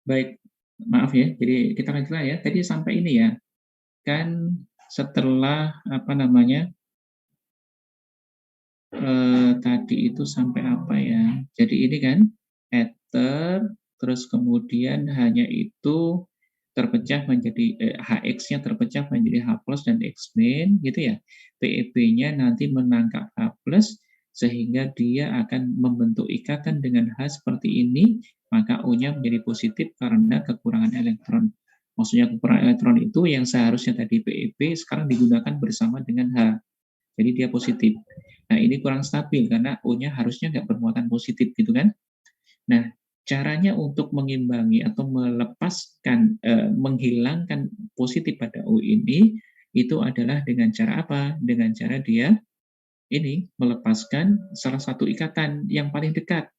Baik, maaf ya, jadi kita lanjut ya. Tadi sampai ini ya, kan setelah apa namanya, tadi itu sampai apa ya, jadi ini kan ether, terus kemudian hanya itu terpecah menjadi HX-nya terpecah menjadi H plus dan X min gitu ya. PEP-nya nanti menangkap H plus sehingga dia akan membentuk ikatan dengan H seperti ini, maka O-nya menjadi positif karena kekurangan elektron. Maksudnya kekurangan elektron itu yang seharusnya tadi PEP sekarang digunakan bersama dengan H. Jadi dia positif. Nah, ini kurang stabil karena O-nya harusnya nggak bermuatan positif gitu kan. Nah, caranya untuk mengimbangi atau melepaskan, menghilangkan positif pada O ini, itu adalah dengan cara apa? Dengan cara dia ini, melepaskan salah satu ikatan yang paling dekat.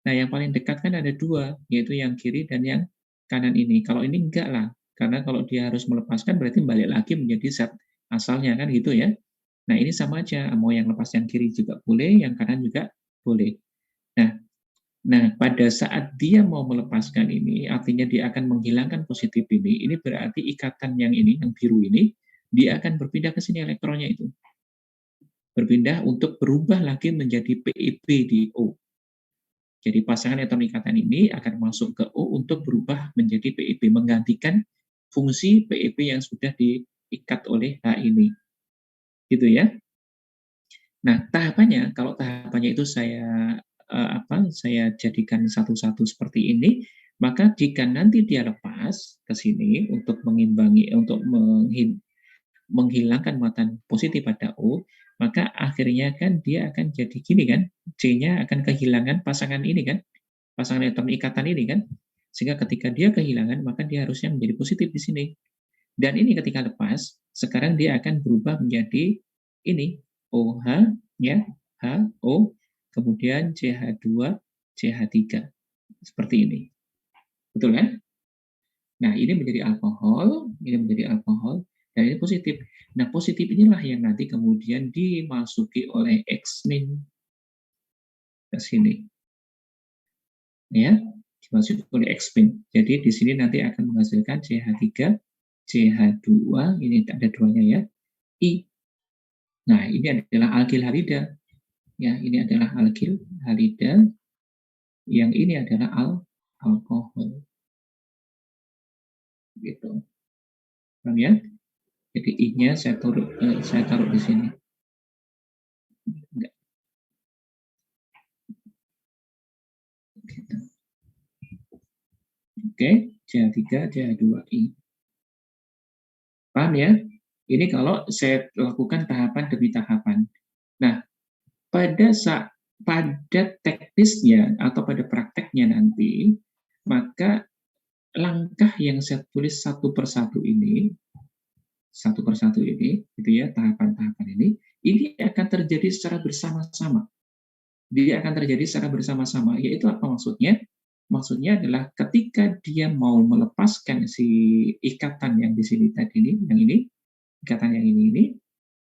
Nah, yang paling dekat kan ada 2, yaitu yang kiri dan yang kanan ini. Kalau ini enggak lah, karena kalau dia harus melepaskan berarti balik lagi menjadi zat asalnya kan gitu ya. Nah, ini sama aja, mau yang lepas yang kiri juga boleh, yang kanan juga boleh. Nah nah, pada saat dia mau melepaskan ini, artinya dia akan menghilangkan positif ini berarti ikatan yang ini, yang biru ini, dia akan berpindah ke sini elektronnya itu. Berpindah untuk berubah lagi menjadi PEP di O. Jadi pasangan elektron ikatan ini akan masuk ke O untuk berubah menjadi PEP, menggantikan fungsi PEP yang sudah diikat oleh H ini. Gitu ya. Nah, tahapannya, kalau tahapannya itu saya jadikan satu-satu seperti ini, maka jika nanti dia lepas ke sini untuk mengimbangi, untuk menghilangkan muatan positif pada O, maka akhirnya kan dia akan jadi gini kan, C-nya akan kehilangan pasangan ini kan, pasangan elektron ikatan ini kan, sehingga ketika dia kehilangan, maka dia harusnya menjadi positif di sini. Dan ini ketika lepas, sekarang dia akan berubah menjadi ini, OH, ya, HO, kemudian CH2, CH3. Seperti ini. Betul kan? Nah, ini menjadi alkohol, dan ini positif. Nah, positif inilah yang nanti kemudian dimasuki oleh X-min ke sini. Ya, dimasuki oleh X-min. Jadi di sini nanti akan menghasilkan CH3, CH2, ini ada duanya ya, I. Nah, ini adalah alkil halida. Ya, ini adalah alkil halida. Yang ini adalah alkohol. Gitu. Paham ya? Jadi I-nya saya taruh di sini. Enggak. Gitu. Oke, CH3, CH2I. Paham ya? Ini kalau saya lakukan tahapan demi tahapan. Nah, pada teknisnya atau pada prakteknya nanti, maka langkah yang saya tulis satu persatu ini, gitu ya, tahapan-tahapan ini akan terjadi secara bersama-sama. Dia akan terjadi secara bersama-sama. Yaitu apa maksudnya? Maksudnya adalah ketika dia mau melepaskan si ikatan yang di sini tadi ini, yang ini, ikatan yang ini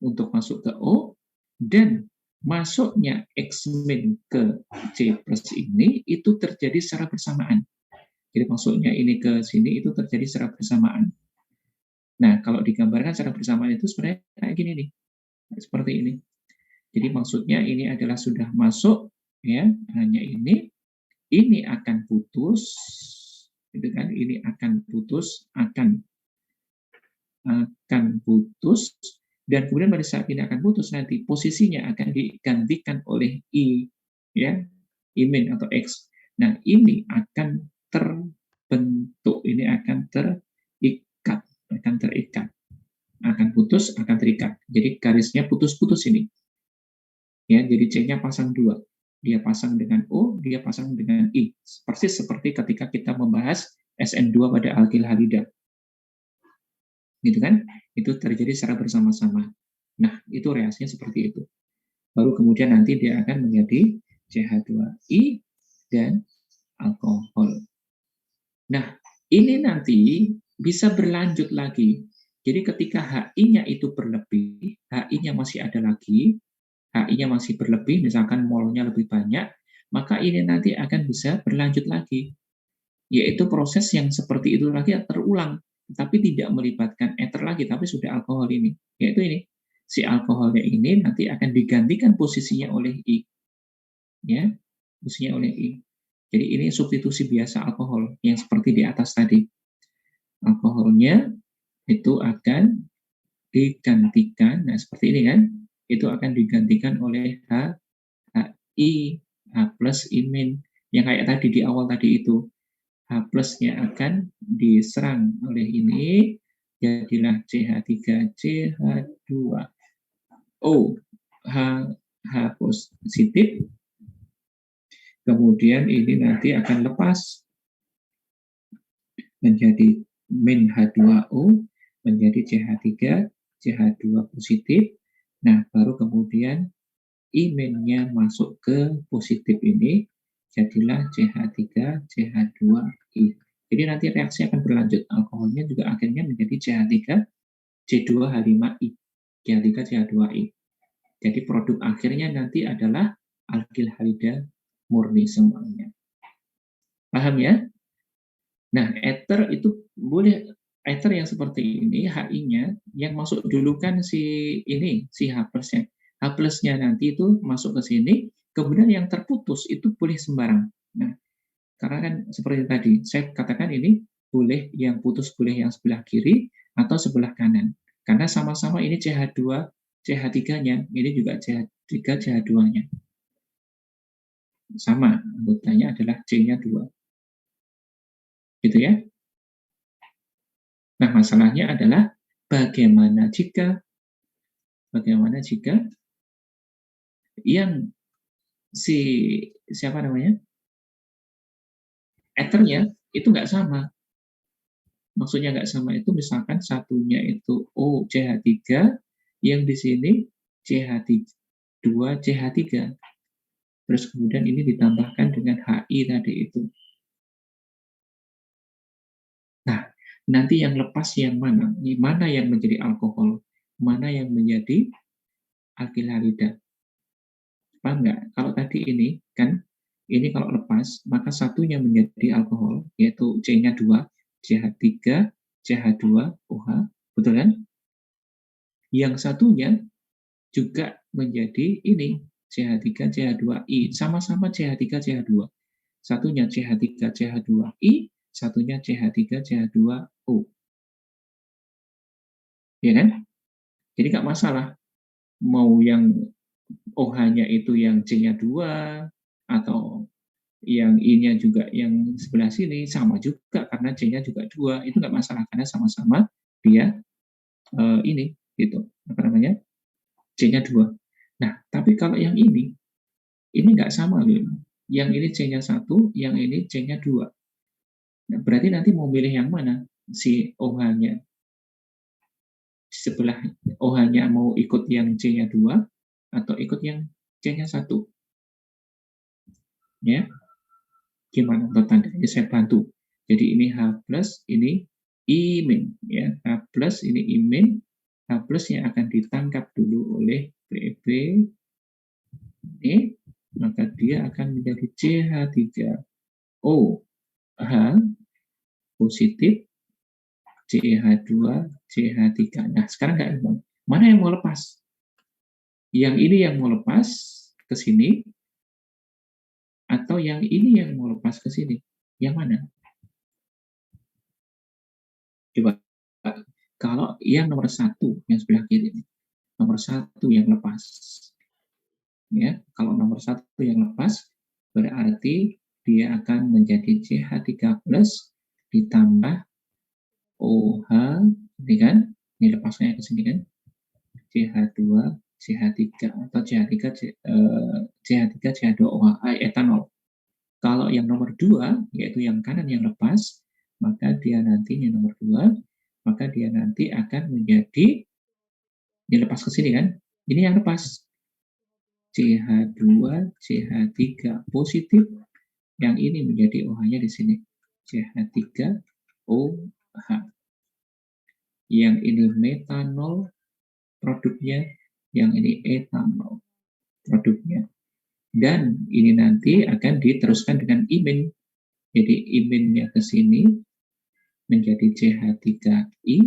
untuk masuk ke O, dan masuknya X-min ke C plus ini, itu terjadi secara bersamaan. Jadi masuknya ini ke sini, itu terjadi secara bersamaan. Nah, kalau digambarkan secara bersamaan itu sebenarnya kayak gini nih, seperti ini. Jadi maksudnya ini adalah sudah masuk, ya, hanya ini akan putus, gitu kan? Ini akan putus, akan putus, dan kemudian pada saat ini akan putus nanti posisinya akan digantikan oleh I, ya, I min atau X. Nah, ini akan terbentuk, ini akan terikat, akan putus, akan terikat. Jadi garisnya putus-putus ini. Ya, jadi C-nya pasang 2. Dia pasang dengan O, dia pasang dengan I. Persis seperti ketika kita membahas SN2 pada alkil halida. Gitu kan? Itu terjadi secara bersama-sama. Nah, itu reaksinya seperti itu. Baru kemudian nanti dia akan menjadi CH2I dan alkohol. Nah, ini nanti bisa berlanjut lagi. Jadi ketika HI-nya itu berlebih, HI-nya masih ada lagi, HI-nya masih berlebih, misalkan molnya lebih banyak, maka ini nanti akan bisa berlanjut lagi. yaitu proses yang seperti itu lagi terulang, tapi tidak melibatkan ether lagi, tapi sudah alkohol ini, yaitu ini. Si alkoholnya ini nanti akan digantikan posisinya oleh I, ya, posisinya oleh I. Jadi ini substitusi biasa alkohol yang seperti di atas tadi. Alkoholnya itu akan digantikan, nah seperti ini kan, itu akan digantikan oleh HI, H plus imin, yang kayak tadi di awal tadi itu. H plusnya akan diserang oleh ini, jadilah CH3CH2O, H positif, kemudian ini nanti akan lepas menjadi min H2O, menjadi CH3, CH2 positif. Nah, baru kemudian I-nya masuk ke positif ini, jadilah CH3, CH2I. Jadi nanti reaksi akan berlanjut. Alkoholnya juga akhirnya menjadi CH3, C2H5I, CH3, CH2I. Jadi produk akhirnya nanti adalah alkil halida murni semuanya. Paham ya? Nah, ether itu boleh, ether yang seperti ini, HI-nya, yang masuk dulu kan si ini, si H plusnya. H plusnya nanti itu masuk ke sini, kemudian yang terputus itu boleh sembarang. Nah, karena kan seperti tadi, saya katakan ini boleh yang putus, boleh yang sebelah kiri atau sebelah kanan. Karena sama-sama ini CH2, CH3-nya, ini juga CH3, CH2-nya. Sama, anggotanya adalah C-nya 2. Gitu ya. Nah, masalahnya adalah bagaimana jika yang siapa namanya, ethernya itu nggak sama. Maksudnya nggak sama itu misalkan satunya itu O CH3, yang di sini CH2 CH3. Terus kemudian ini ditambahkan dengan HI tadi itu. Nah, nanti yang lepas yang mana? Mana yang menjadi alkohol? Mana yang menjadi alkil halida? Paham nggak? Kalau tadi ini kan, ini kalau lepas, maka satunya menjadi alkohol, yaitu C-nya 2, CH3, CH2OH, betul kan? Yang satunya juga menjadi ini, CH3, CH2I, sama-sama CH3, CH2. Satunya CH3, CH2I, satunya CH3, CH2O. Ya kan? Jadi nggak masalah. Mau yang OH-nya itu yang C-nya 2, atau yang I-nya juga yang sebelah sini, sama juga karena C-nya juga 2, itu nggak masalah karena sama-sama dia ini gitu, apa namanya, C-nya 2. Nah, tapi kalau yang ini nggak sama loh. Yang ini C-nya 1, yang ini C-nya 2. Nah, berarti nanti mau milih yang mana? Si OH-nya sebelah, OH-nya mau ikut yang C-nya 2 atau ikut yang C-nya 1? Ya, gimana tandanya? Saya bantu. Jadi ini H plus, ini I min, ya. H plus ini I min, H plus yang akan ditangkap dulu oleh PB ini, maka dia akan menjadi CH3O H positif, CH2 CH3. Nah, sekarang nggak, mana yang mau lepas? Yang ini yang mau lepas ke sini atau yang ini yang mau lepas ke sini? Yang mana? Coba, kalau yang nomor 1 yang sebelah kiri, nomor 1 yang lepas, ya, kalau nomor 1 yang lepas berarti dia akan menjadi CH3 plus ditambah OH, ini kan, ini lepasnya ke sini kan, CH2 CH3 atau CH3 CH3 CH2OH etanol. Kalau yang nomor 2, yaitu yang kanan yang lepas, maka dia nantinya nomor 2, maka dia nanti akan menjadi, dilepas ke sini kan, ini yang lepas, CH2, CH3 positif, yang ini menjadi OH-nya di sini, CH3OH. Yang ini metanol produknya, yang ini etanol produknya. Dan ini nanti akan diteruskan dengan imin. Jadi iminnya ke sini menjadi CH3I,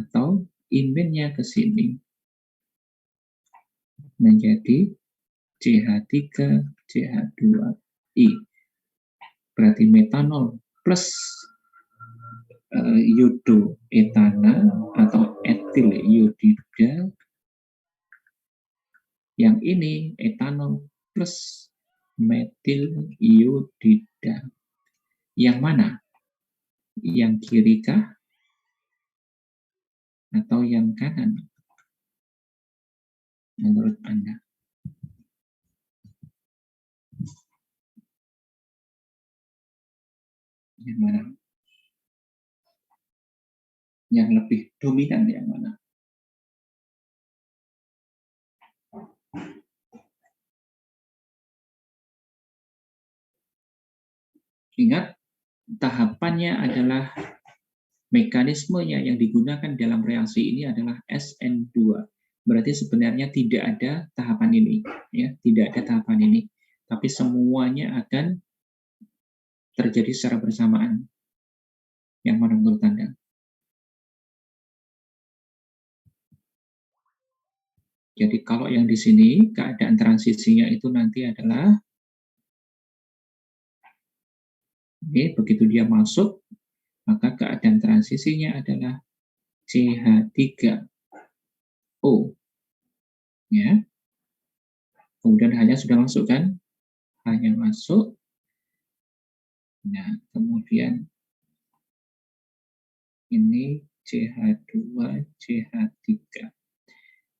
atau iminnya ke sini menjadi CH3CH2I. Berarti metanol plus iodoetana atau etil iodida. Yang ini etanol plus metil iodida. Yang mana? Yang kiri kah? Atau yang kanan? Menurut Anda? Yang mana? Yang lebih dominan yang mana? Ingat, tahapannya adalah mekanismenya yang digunakan dalam reaksi ini adalah SN2. Berarti sebenarnya tidak ada tahapan ini, ya, tidak ada tahapan ini. Tapi semuanya akan terjadi secara bersamaan. Yang mana menurut Anda? Jadi kalau yang di sini keadaan transisinya itu nanti adalah begitu dia masuk, maka keadaan transisinya adalah CH3O. Ya. Kemudian hanya sudah masuk kan? Hanya masuk. Nah, kemudian ini CH2, CH3.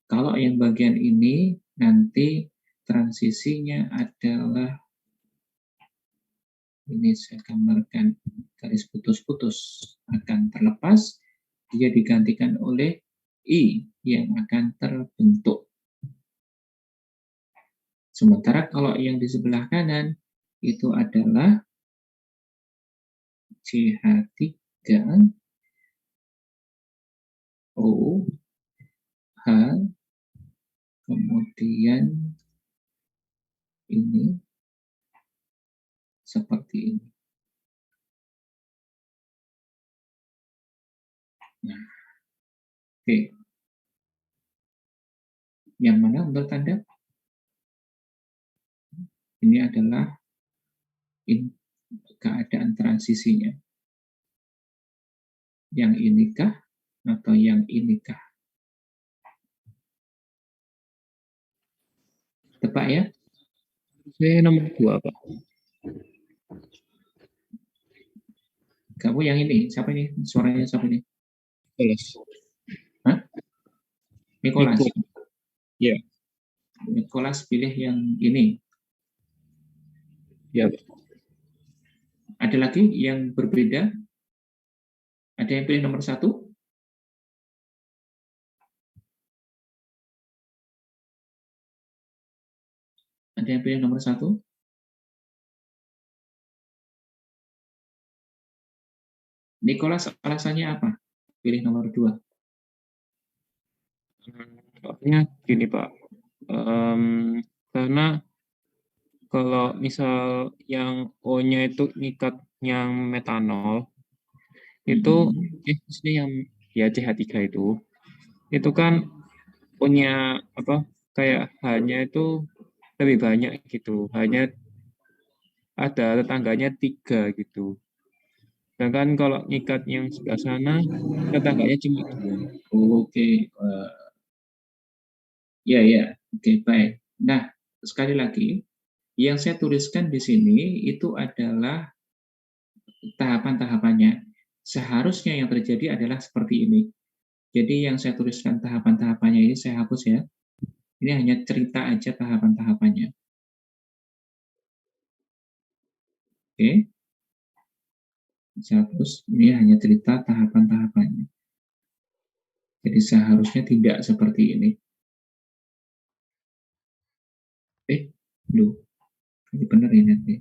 Kalau yang bagian ini nanti transisinya adalah, ini saya gambarkan garis putus-putus, akan terlepas, dia digantikan oleh I yang akan terbentuk. Sementara kalau yang di sebelah kanan itu adalah CH3O, H, kemudian ini seperti ini. Nah, oke. Yang mana menurut Anda? Ini adalah keadaan transisinya. Yang inikah atau yang inikah? Tebak ya? Saya nomor 2, Pak. Kamu yang ini, siapa ini? Suaranya siapa ini? Nicholas. Hah? Nicholas. Ya. Nicholas pilih yang ini. Ya. Ada lagi yang berbeda? Ada yang pilih nomor 1? Ada yang pilih nomor 1? Nicholas, alasannya apa? Pilih nomor 2. Soalnya gini, Pak. Karena kalau misal yang O-nya itu ngikat yang metanol, itu maksudnya yang ya CH3 itu kan punya apa kayak hanya itu lebih banyak gitu, hanya ada tetangganya 3 gitu. Sedangkan kalau ngikat yang sebelah sana tetangganya cuma 2. Oke, ya ya, oke baik. Nah, sekali lagi, yang saya tuliskan di sini itu adalah tahapan-tahapannya. Seharusnya yang terjadi adalah seperti ini. Jadi yang saya tuliskan tahapan-tahapannya ini saya hapus ya. Ini hanya cerita aja tahapan-tahapannya. Oke. Saya hapus. Ini hanya cerita tahapan-tahapannya. Jadi seharusnya tidak seperti ini. Loh. Ini benar ini nanti.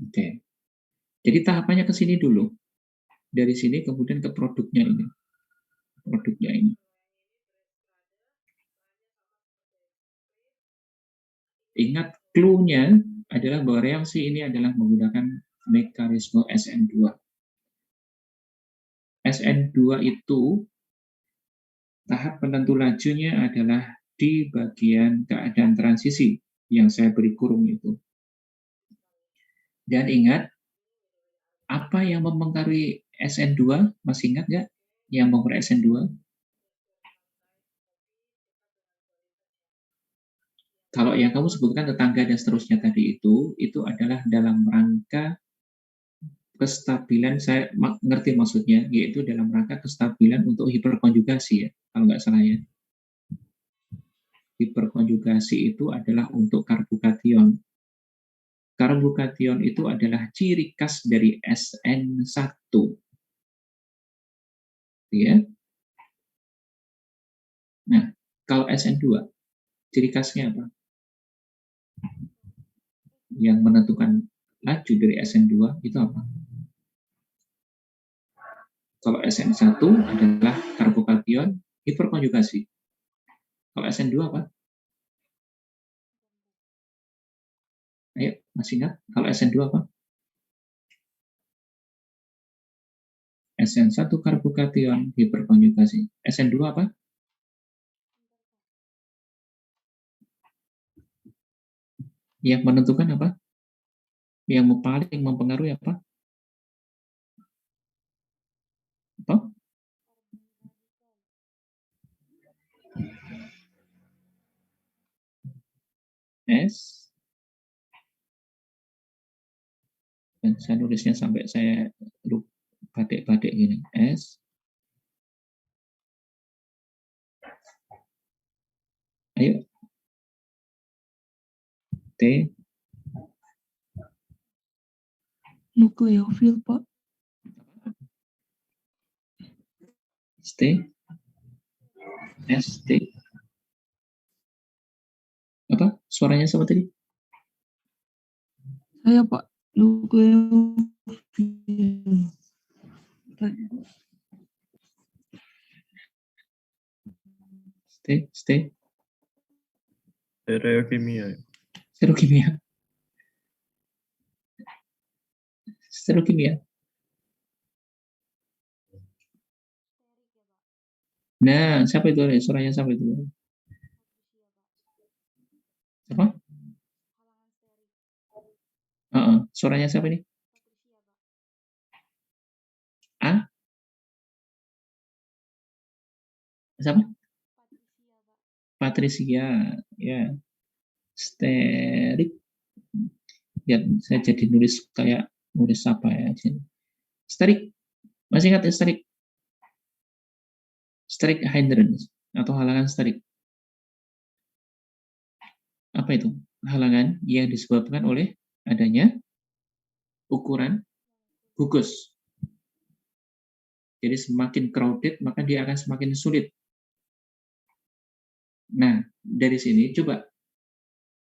Oke. Jadi tahapannya ke sini dulu. Dari sini kemudian ke produknya ini. Produknya ini. Ingat clue-nya adalah bahwa reaksi ini adalah menggunakan mekanisme SN2. SN2 itu tahap penentu lajunya adalah di bagian keadaan transisi yang saya beri kurung itu. Dan ingat, apa yang mempengaruhi SN2? Masih ingat nggak yang mempengaruhi SN2? Kalau yang kamu sebutkan tetangga dan seterusnya tadi itu adalah dalam rangka kestabilan, saya ngerti maksudnya, yaitu dalam rangka kestabilan untuk hiperkonjugasi ya, kalau nggak salah ya. Hiperkonjugasi itu adalah untuk karbokation. Karbokation itu adalah ciri khas dari SN1. Ya. Nah, kalau SN2, ciri khasnya apa? Yang menentukan laju dari SN2 itu apa? Kalau SN1 adalah karbokation hiperkonjugasi. Kalau SN2 apa? Ayo, masih ingat? Kalau SN2 apa? SN1 karbokation hiperkonjugasi. SN2 apa? Yang menentukan apa? Yang paling mempengaruhi apa? Apa? S. Dan saya nulisnya sampai saya lupa badek-badek gini. S. Ayo. T. Nukleofil, Pak. ST. ST. Apa? Suaranya sama tadi? Saya, Pak. Nukleofil. ST. Stereokimia. Serokimia. Serokimia. Nah, siapa itu? Suaranya siapa itu? Siapa? Suaranya siapa ini? A? Siapa? Patricia. Ya. Sterik. Ya, saya jadi nulis kayak nulis apa ya? Sterik. Masih ingat ya sterik? Sterik hindrance atau halangan sterik. Apa itu? Halangan yang disebabkan oleh adanya ukuran gugus. Jadi semakin crowded, maka dia akan semakin sulit. Nah, dari sini coba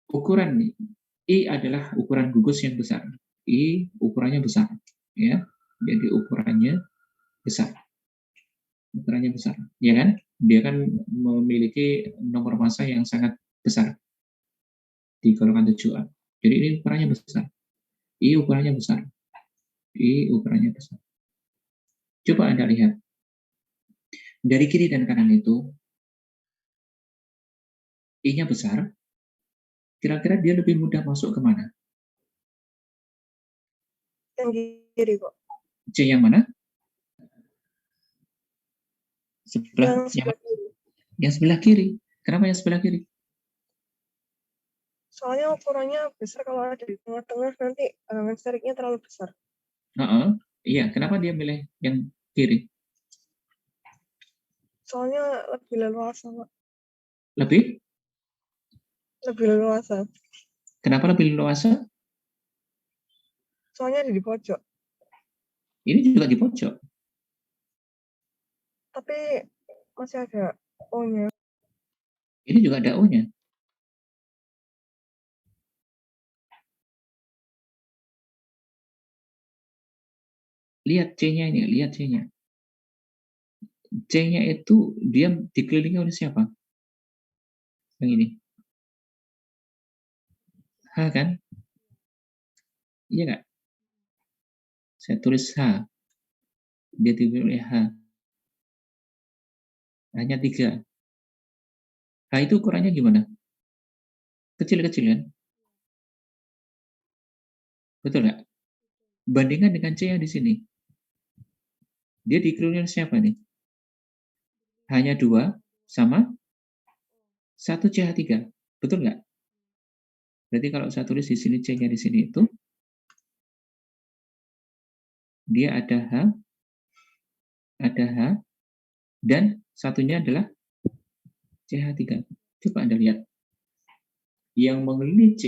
ukuran I adalah ukuran gugus yang besar. I ukurannya besar, ya. Jadi ukurannya besar. Ukurannya besar, ya kan? Dia kan memiliki nomor massa yang sangat besar di golongan 7A. Jadi ini ukurannya besar. I ukurannya besar. I ukurannya besar. Coba Anda lihat. Dari kiri dan kanan itu, I-nya besar, kira-kira dia lebih mudah masuk ke mana? Yang kiri kok. C yang mana? Yang sebelah kiri. Yang sebelah kiri. Kenapa yang sebelah kiri? Soalnya ukurannya besar, kalau ada di tengah-tengah nanti steriknya terlalu besar. Iya, kenapa dia milih yang kiri? Soalnya lebih leluasa, Pak. Lebih? Lebih leluasa. Kenapa lebih leluasa? Soalnya ada di pojok. Ini juga di pojok. Tapi masih ada O-nya. Ini juga ada O-nya. Lihat C-nya ini, lihat C-nya. C-nya itu dia dikelilingi oleh siapa? Yang ini. H kan? Iya nggak? Saya tulis H, dia dipilih H, hanya 3. H itu ukurannya gimana? Kecil-kecil kan? Betul nggak? Bandingkan dengan C yang di sini. Dia dikelilingi siapa nih? Hanya 2 sama 1 CH3. Betul nggak? Berarti kalau saya tulis di sini C-nya di sini itu, dia ada H, dan satunya adalah CH3. Coba Anda lihat. Yang mengelilingi C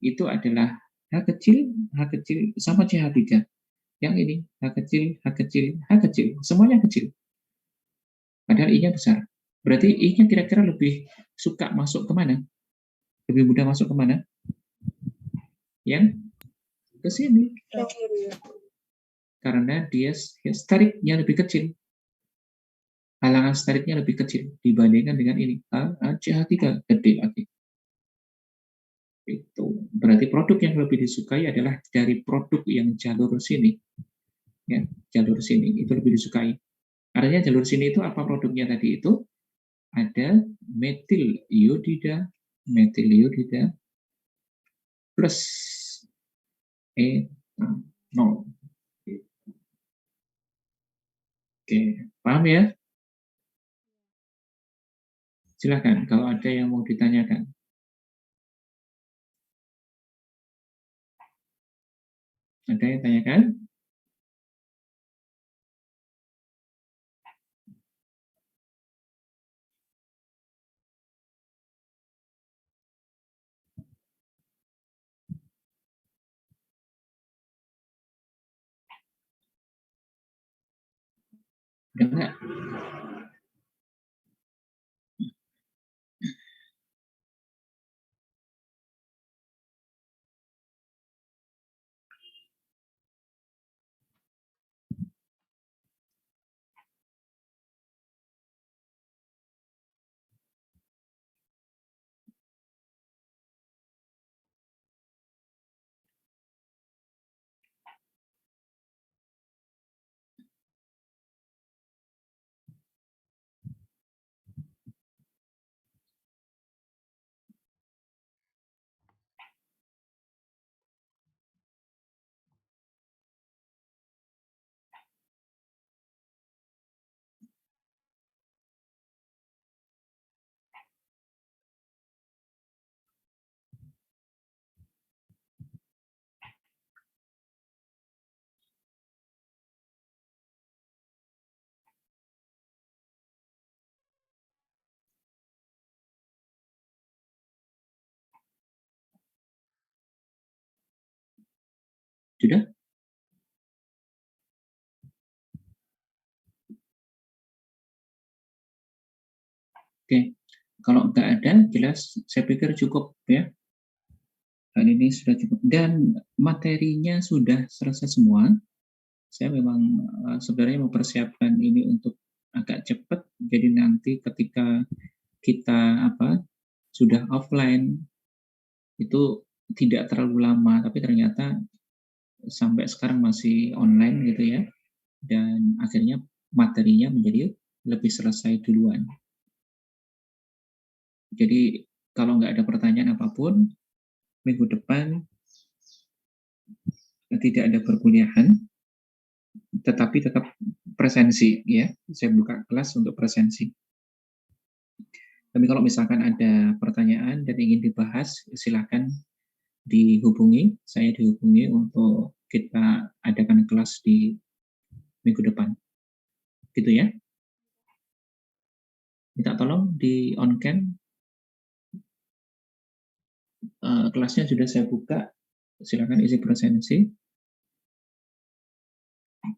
itu adalah H kecil sama CH3. Yang ini H kecil, semuanya kecil. Padahal I-nya besar. Berarti I-nya kira-kira lebih suka masuk kemana? Lebih mudah masuk kemana? Yang ke sini. Yang kiri. Karena dia stariknya lebih kecil. Halangan stariknya lebih kecil dibandingkan dengan ini. CH3 gede lagi. Itu berarti produk yang lebih disukai adalah dari produk yang jalur sini. Ya, jalur sini itu lebih disukai. Artinya jalur sini itu apa produknya tadi itu? Ada metil iodida plus E0. Oke, paham ya? Silakan kalau ada yang mau ditanyakan. Ada yang tanyakan? Udah enggak? Sudah? Oke. Kalau enggak ada, jelas saya pikir cukup ya. Hal ini sudah cukup. Dan materinya sudah selesai semua. Saya memang sebenarnya mempersiapkan ini untuk agak cepat. Jadi nanti ketika kita sudah offline itu tidak terlalu lama, tapi ternyata sampai sekarang masih online gitu ya. Dan akhirnya materinya menjadi lebih selesai duluan. Jadi kalau nggak ada pertanyaan apapun, minggu depan tidak ada perkuliahan, tetapi tetap presensi ya. Saya buka kelas untuk presensi. Tapi kalau misalkan ada pertanyaan dan ingin dibahas, silakan dihubungi, saya dihubungi untuk kita adakan kelas di minggu depan. Gitu ya. Minta tolong di on-cam. Kelasnya sudah saya buka, silakan isi presensi.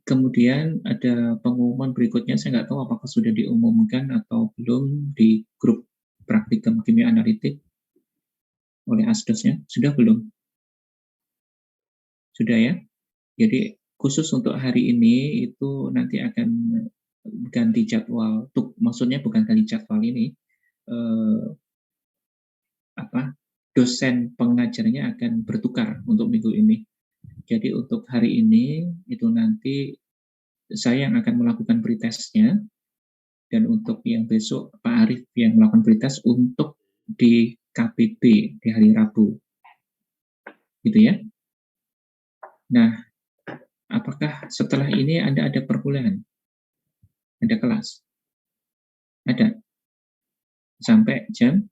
Kemudian ada pengumuman berikutnya, saya nggak tahu apakah sudah diumumkan atau belum di grup praktikum kimia analitik oleh asdosnya. Sudah belum? Sudah ya? Jadi khusus untuk hari ini itu nanti akan ganti jadwal. Maksudnya bukan ganti jadwal ini, dosen pengajarnya akan bertukar untuk minggu ini. Jadi untuk hari ini itu nanti saya yang akan melakukan pretestnya, dan untuk yang besok Pak Arief yang melakukan pretest untuk di KPB di hari Rabu. Gitu ya. Nah, apakah setelah ini Anda ada perkuliahan? Ada kelas? Ada. Sampai jam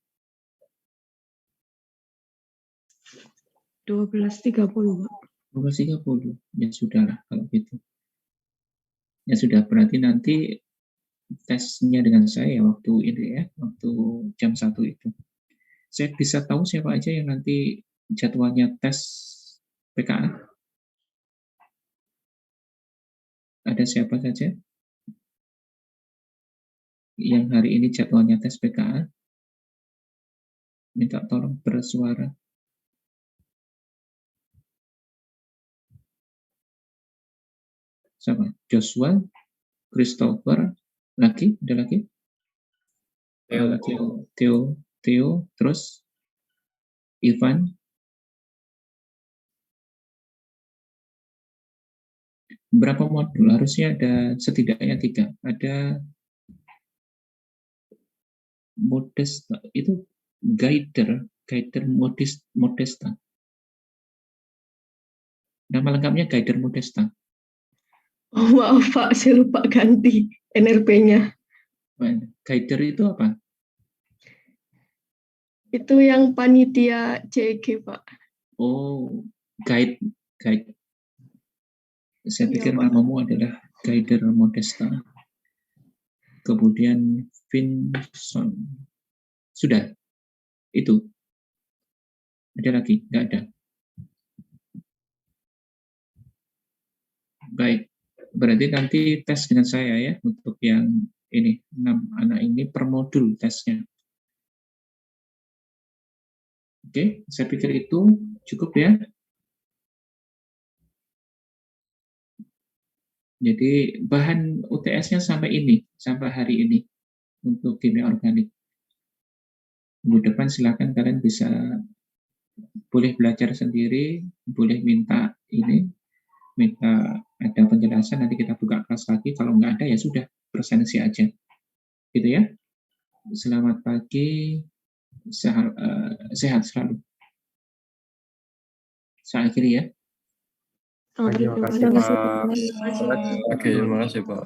12.30, Pak. 12.30. Ya sudahlah kalau gitu. Ya sudah, berarti nanti tesnya dengan saya waktu ini ya, waktu jam 1 itu. Saya bisa tahu siapa aja yang nanti jadwalnya tes PKA? Ada siapa saja yang hari ini jadwalnya tes PKA? Minta tolong bersuara. Siapa? Joshua, Christopher, lagi? Ada lagi? Theo, terus Ivan. Berapa modul? Harusnya ada setidaknya 3. Ada Modesta, itu guider Modesta. Nama lengkapnya guider Modesta. Oh, maaf, Pak. Saya lupa ganti NRP-nya. Guider itu apa? Itu yang panitia CEG, Pak. Oh, guide. Saya Iya, pikir Pak. namamu adalah guider Modesta. Kemudian Vincent. Sudah. Itu. Ada lagi? Nggak ada. Baik. Berarti nanti tes dengan saya ya untuk yang ini 6 anak ini per modul tesnya. Oke, saya pikir itu cukup ya. Jadi bahan UTS-nya sampai hari ini untuk kimia organik. Minggu depan silakan kalian bisa boleh belajar sendiri, boleh minta ada penjelasan, nanti kita buka kelas lagi. Kalau nggak ada ya sudah, presensi aja. Gitu ya. Selamat pagi, sehat selalu. Saya akhiri ya. Terima Terima kasih, kasih, Pak. Pak. Oke, terima kasih, Pak.